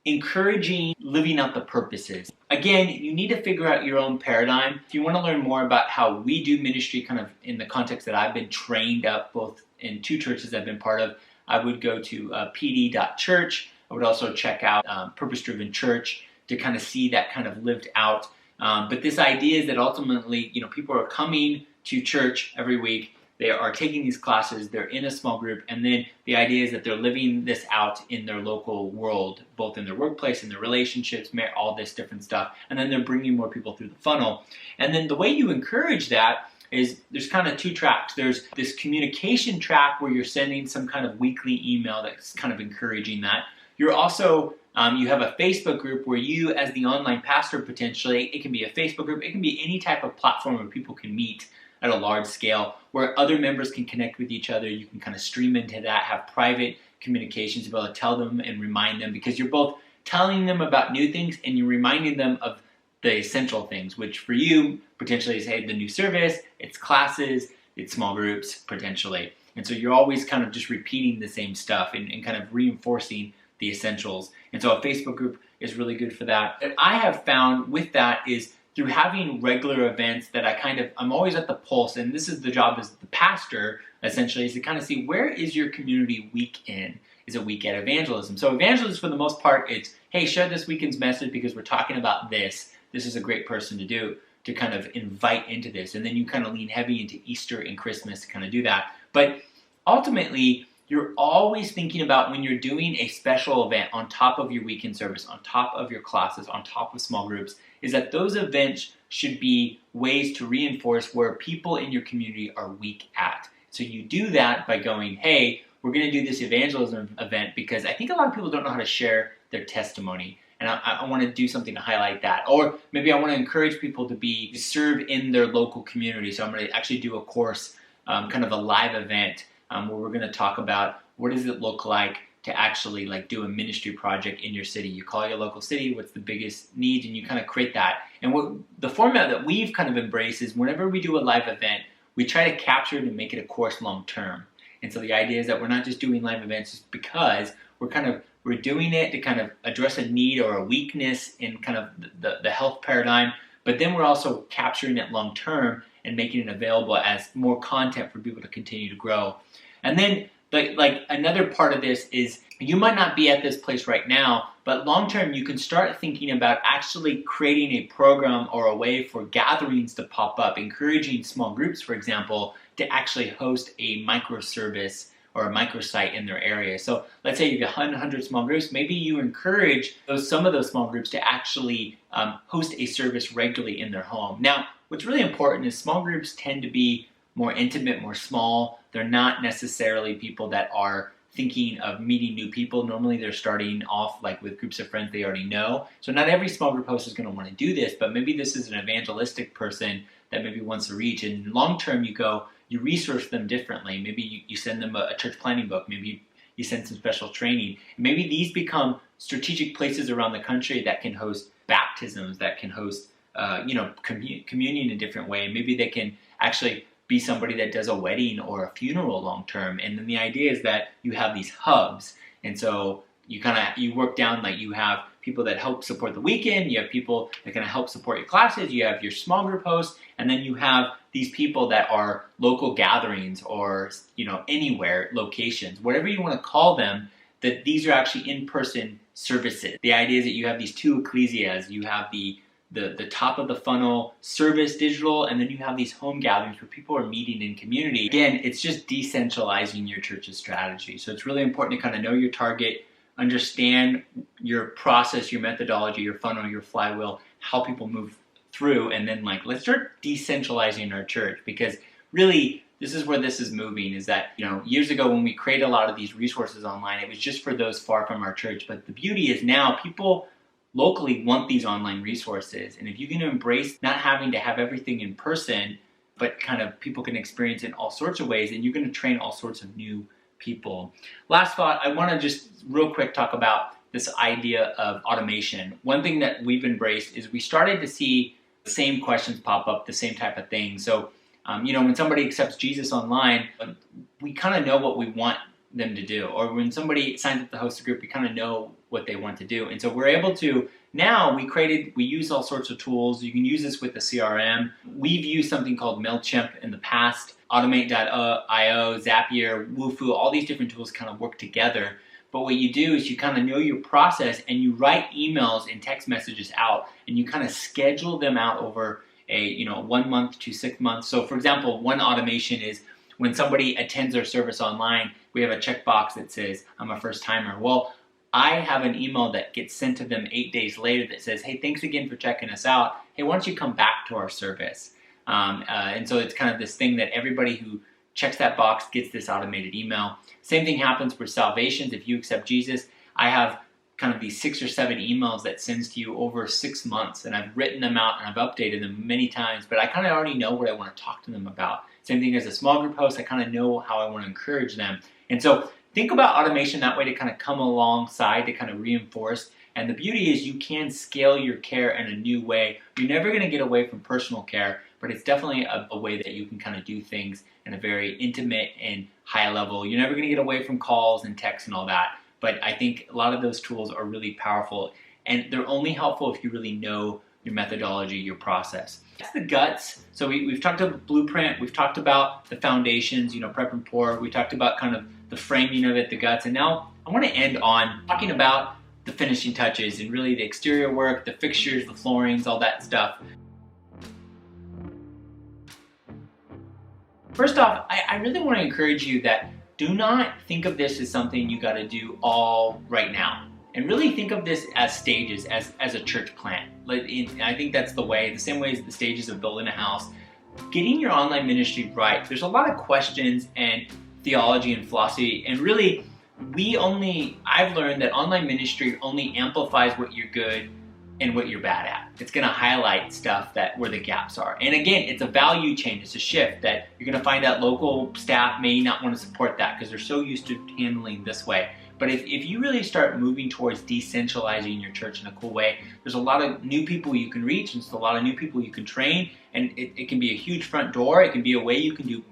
encouraging living out the purposes. Again, you need to figure out your own paradigm. If you want to learn more about how we do ministry kind of in the context that I've been trained up both in 2 churches I've been part of, I would go to pd.church. I would also check out Purpose Driven Church to kind of see that kind of lived out. But this idea is that ultimately, people are coming to church every week. They are taking these classes, they're in a small group, and then the idea is that they're living this out in their local world, both in their workplace, in their relationships, all this different stuff, and then they're bringing more people through the funnel. And then the way you encourage that is there's kind of 2 tracks. There's this communication track where you're sending some kind of weekly email that's kind of encouraging that. You're also, you have a Facebook group where you, as the online pastor potentially, it can be a Facebook group, it can be any type of platform where people can meet at a large scale, where other members can connect with each other. You can kind of stream into that, have private communications, be able to tell them and remind them, because you're both telling them about new things and you're reminding them of the essential things, which for you potentially is, hey, the new service, it's classes, it's small groups potentially. And so you're always kind of just repeating the same stuff and kind of reinforcing the essentials. And so a Facebook group is really good for that. And I have found with that is through having regular events that I'm always at the pulse, and this is the job as the pastor, essentially, is to kind of see where is your community weak in. Is it weak at evangelism? So evangelism, for the most part, it's, hey, share this weekend's message because we're talking about this. This is a great person to do, to kind of invite into this. And then you kind of lean heavy into Easter and Christmas to kind of do that. But ultimately, you're always thinking about when you're doing a special event on top of your weekend service, on top of your classes, on top of small groups, is that those events should be ways to reinforce where people in your community are weak at. So you do that by going, hey, we're going to do this evangelism event because I think a lot of people don't know how to share their testimony. And I want to do something to highlight that. Or maybe I want to encourage people to serve in their local community. So I'm going to actually do a course, kind of a live event, where we're going to talk about what does it look like to actually do a ministry project in your city. You call your local city, what's the biggest need, and you kind of create that. And what the format that we've kind of embraced is whenever we do a live event, we try to capture it and make it a course long term. And so the idea is that we're not just doing live events just because we're doing it to kind of address a need or a weakness in kind of the health paradigm, but then we're also capturing it long term and making it available as more content for people to continue to grow. And then like another part of this is you might not be at this place right now, but long term you can start thinking about actually creating a program or a way for gatherings to pop up, encouraging small groups, for example, to actually host a microservice or a microsite in their area. So let's say you have 100 small groups, maybe you encourage some of those small groups to actually host a service regularly in their home. Now, what's really important is small groups tend to be more intimate, more small. They're not necessarily people that are thinking of meeting new people. Normally they're starting off like with groups of friends they already know. So not every small group host is going to want to do this, but maybe this is an evangelistic person that maybe wants to reach. And long term you resource them differently. Maybe you send them a church planning book. Maybe you send some special training. Maybe these become strategic places around the country that can host baptisms, that can host communion in a different way. Maybe they can actually be somebody that does a wedding or a funeral long term. And then the idea is that you have these hubs. And so you work down, like you have people that help support the weekend, you have people that can help support your classes, you have your small group hosts, and then you have these people that are local gatherings or anywhere, locations, whatever you want to call them, that these are actually in-person services. The idea is that you have these two ecclesias. You have the top of the funnel service digital, and then you have these home gatherings where people are meeting in community. Again, it's just decentralizing your church's strategy. So it's really important to kind of know your target, understand your process, your methodology, your funnel, your flywheel, how people move through, and then let's start decentralizing our church, because really this is where this is moving, is that years ago when we created a lot of these resources online, it was just for those far from our church. But the beauty is now people locally want these online resources, and if you can embrace not having to have everything in person, but kind of people can experience it in all sorts of ways, and you're going to train all sorts of new people. Last thought, I want to just real quick talk about this idea of automation. One thing that we've embraced is we started to see the same questions pop up, the same type of thing. So, when somebody accepts Jesus online, we kind of know what we want them to do. Or when somebody signs up to host a group, we kind of know what they want to do. And so we're able to, now we use all sorts of tools. You can use this with the CRM. We've used something called MailChimp in the past, Automate.io, Zapier, Wufoo, all these different tools kind of work together. But what you do is you kind of know your process and you write emails and text messages out, and you kind of schedule them out over a 1 month to 6 months. So for example, one automation is when somebody attends our service online, we have a checkbox that says, I'm a first timer. Well, I have an email that gets sent to them 8 days later that says, hey, thanks again for checking us out. Hey, why don't you come back to our service? And so it's kind of this thing that everybody who checks that box gets this automated email. Same thing happens for salvations. If you accept Jesus, I have kind of these 6 or 7 emails that sends to you over 6 months, and I've written them out and I've updated them many times, but I kind of already know what I want to talk to them about. Same thing as a small group host, I kind of know how I want to encourage them. And so think about automation that way to kind of come alongside, to kind of reinforce. And the beauty is you can scale your care in a new way. You're never going to get away from personal care, but it's definitely a way that you can kind of do things in a very intimate and high level. You're never going to get away from calls and texts and all that. But I think a lot of those tools are really powerful, and they're only helpful if you really know your methodology, your process. That's the guts. So we've talked about blueprint, we've talked about the foundations, prep and pour, we talked about kind of the framing of it, the guts, and now I want to end on talking about the finishing touches and really the exterior work, the fixtures, the floorings, all that stuff. First off, I really want to encourage you that do not think of this as something you got to do all right now. And really think of this as stages, as a church plant. I think that's the same way as the stages of building a house. Getting your online ministry right, there's a lot of questions and theology and philosophy, and really I've learned that online ministry only amplifies what you're good and what you're bad at. It's going to highlight stuff where the gaps are. And again, it's a value change, it's a shift that you're going to find that local staff may not want to support that because they're so used to handling this way. But if you really start moving towards decentralizing your church in a cool way, there's a lot of new people you can reach, and there's a lot of new people you can train, and it can be a huge front door. It can be a way you can do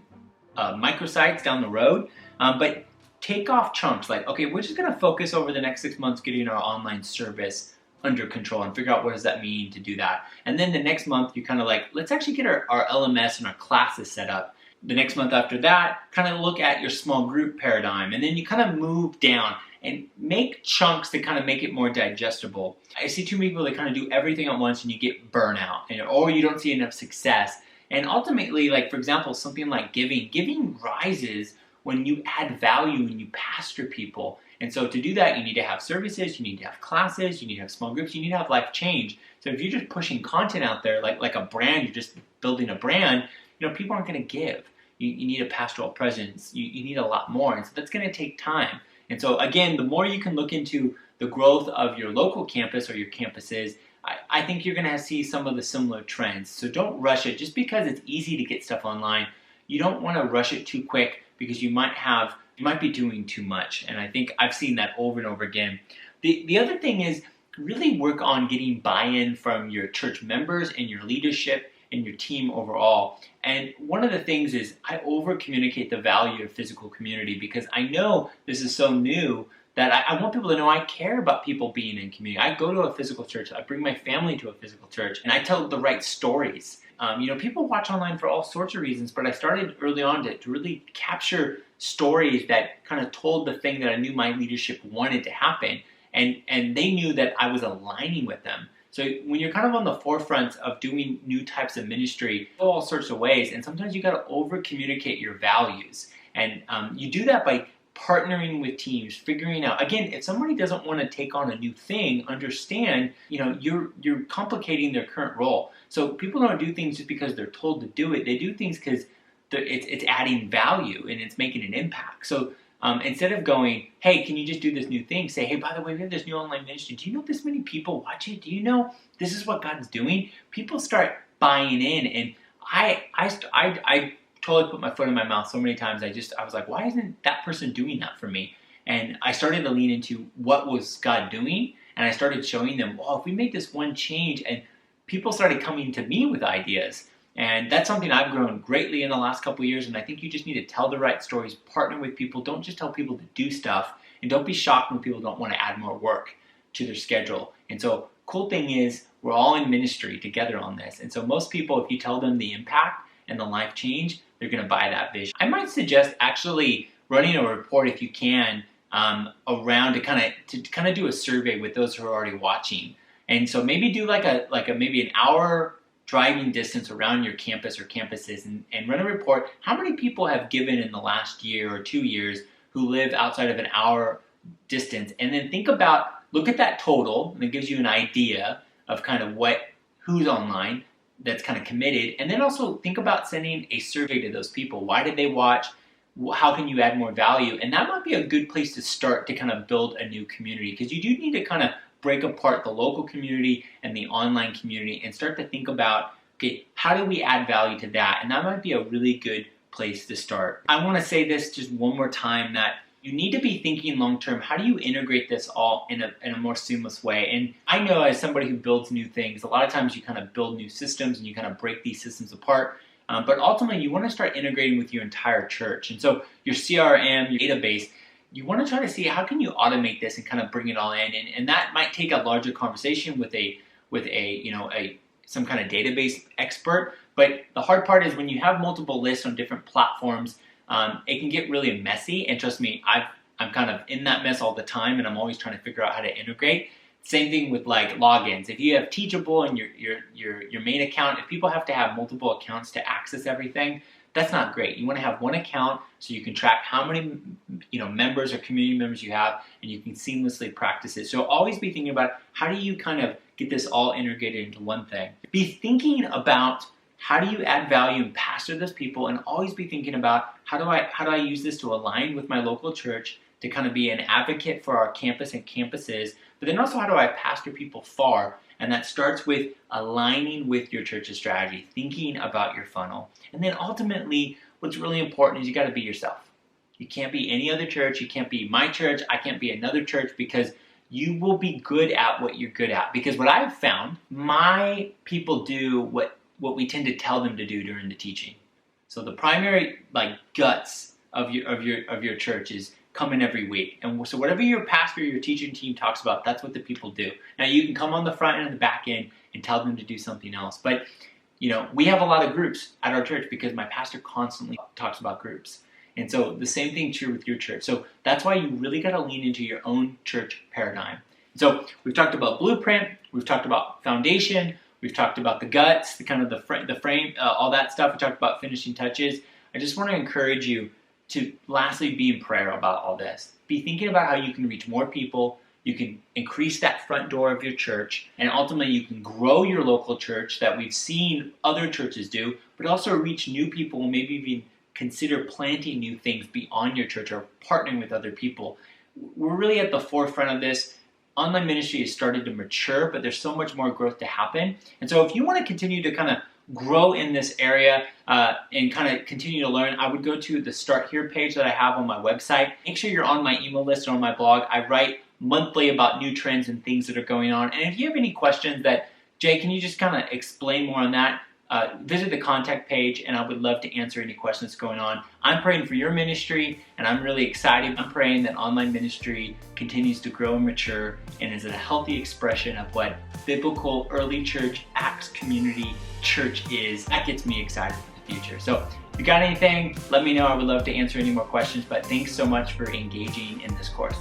microsites down the road, but take off chunks. Like, okay, we're just going to focus over the next 6 months getting our online service under control and figure out what does that mean to do that. And then the next month, you kind of like, let's actually get our LMS and our classes set up. The next month after that, kind of look at your small group paradigm, and then you kind of move down and make chunks that kind of make it more digestible. I see too many people that kind of do everything at once and you get burnout, or you don't see enough success. And ultimately, like for example, something like giving rises when you add value and you pastor people. And so to do that, you need to have services, you need to have classes, you need to have small groups, you need to have life change. So if you're just pushing content out there like a brand, you're just building a brand, people aren't going to give. You need a pastoral presence. You need a lot more. And so that's going to take time. And so again, the more you can look into the growth of your local campus or your campuses, I think you're going to see some of the similar trends. So don't rush it. Just because it's easy to get stuff online, you don't want to rush it too quick, because you might be doing too much. And I think I've seen that over and over again. The other thing is really work on getting buy-in from your church members and your leadership and your team overall. And one of the things is I over-communicate the value of physical community, because I know this is so new that I want people to know I care about people being in community. I go to a physical church, I bring my family to a physical church, and I tell the right stories. People watch online for all sorts of reasons, but I started early on to really capture stories that kind of told the thing that I knew my leadership wanted to happen, and they knew that I was aligning with them. So when you're kind of on the forefront of doing new types of ministry, all sorts of ways, and sometimes you got to over-communicate your values. And you do that by partnering with teams, figuring out, again, if somebody doesn't want to take on a new thing, understand, you're complicating their current role. So people don't do things just because they're told to do it. They do things because it's adding value and it's making an impact. So instead of going, hey, can you just do this new thing? Say, hey, by the way, we have this new online ministry. Do you know this many people watch it? Do you know this is what God's doing? People start buying in, and I totally put my foot in my mouth so many times. I was like, why isn't that person doing that for me? And I started to lean into what was God doing, and I started showing them, well, if we make this one change, and people started coming to me with ideas. And that's something I've grown greatly in the last couple of years, and I think you just need to tell the right stories, partner with people. Don't just tell people to do stuff, and don't be shocked when people don't want to add more work to their schedule. And so cool thing is we're all in ministry together on this. And so most people, if you tell them the impact and the life change, they're going to buy that vision. I might suggest actually running a report, if you can, around to kind of do a survey with those who are already watching. And so maybe do like a maybe an hour driving distance around your campus or campuses, and run a report. How many people have given in the last year or 2 years who live outside of an hour distance? And then look at that total, and it gives you an idea of kind of who's online that's kind of committed. And then also think about sending a survey to those people. Why did they watch? How can you add more value? And that might be a good place to start to kind of build a new community, because you do need to kind of break apart the local community and the online community and start to think about, okay, how do we add value to that? And that might be a really good place to start. I want to say this just one more time, that you need to be thinking long-term. How do you integrate this all in a more seamless way? And I know, as somebody who builds new things, a lot of times you kind of build new systems and you kind of break these systems apart. But ultimately, you want to start integrating with your entire church. And so your CRM, your database, you want to try to see how can you automate this and kind of bring it all in. And that might take a larger conversation with some kind of database expert. But the hard part is when you have multiple lists on different platforms, it can get really messy. And trust me, I'm kind of in that mess all the time, and I'm always trying to figure out how to integrate. Same thing with like logins. If you have Teachable and your main account, if people have to have multiple accounts to access everything, that's not great. You want to have one account so you can track how many members or community members you have, and you can seamlessly practice it. So always be thinking about how do you kind of get this all integrated into one thing. Be thinking about how do you add value and pastor those people, and always be thinking about how do I use this to align with my local church, to kind of be an advocate for our campus and campuses, but then also how do I pastor people far? And that starts with aligning with your church's strategy, thinking about your funnel. And then ultimately, what's really important is you got to be yourself. You can't be any other church. You can't be my church. I can't be another church, because you will be good at what you're good at. Because what I've found, my people do what we tend to tell them to do during the teaching. So the primary guts of your church is come in every week. And so whatever your pastor or your teaching team talks about, that's what the people do. Now you can come on the front end and the back end and tell them to do something else. But we have a lot of groups at our church because my pastor constantly talks about groups. And so the same thing true with your church. So that's why you really got to lean into your own church paradigm. So we've talked about blueprint, we've talked about foundation, we've talked about the guts, the frame, all that stuff. We talked about finishing touches. I just want to encourage you to lastly be in prayer about all this. Be thinking about how you can reach more people, you can increase that front door of your church, and ultimately you can grow your local church that we've seen other churches do, but also reach new people, maybe even consider planting new things beyond your church or partnering with other people. We're really at the forefront of this. Online ministry has started to mature, but there's so much more growth to happen. And so if you want to continue to kind of grow in this area and kind of continue to learn, I would go to the Start Here page that I have on my website. Make sure you're on my email list or on my blog. I write monthly about new trends and things that are going on. And if you have any questions that, Jay, can you just kind of explain more on that? Visit the contact page, and I would love to answer any questions going on. I'm praying for your ministry, and I'm really excited. I'm praying that online ministry continues to grow and mature and is a healthy expression of what biblical early church Acts community church is. That gets me excited for the future. So if you got anything, let me know. I would love to answer any more questions, but thanks so much for engaging in this course.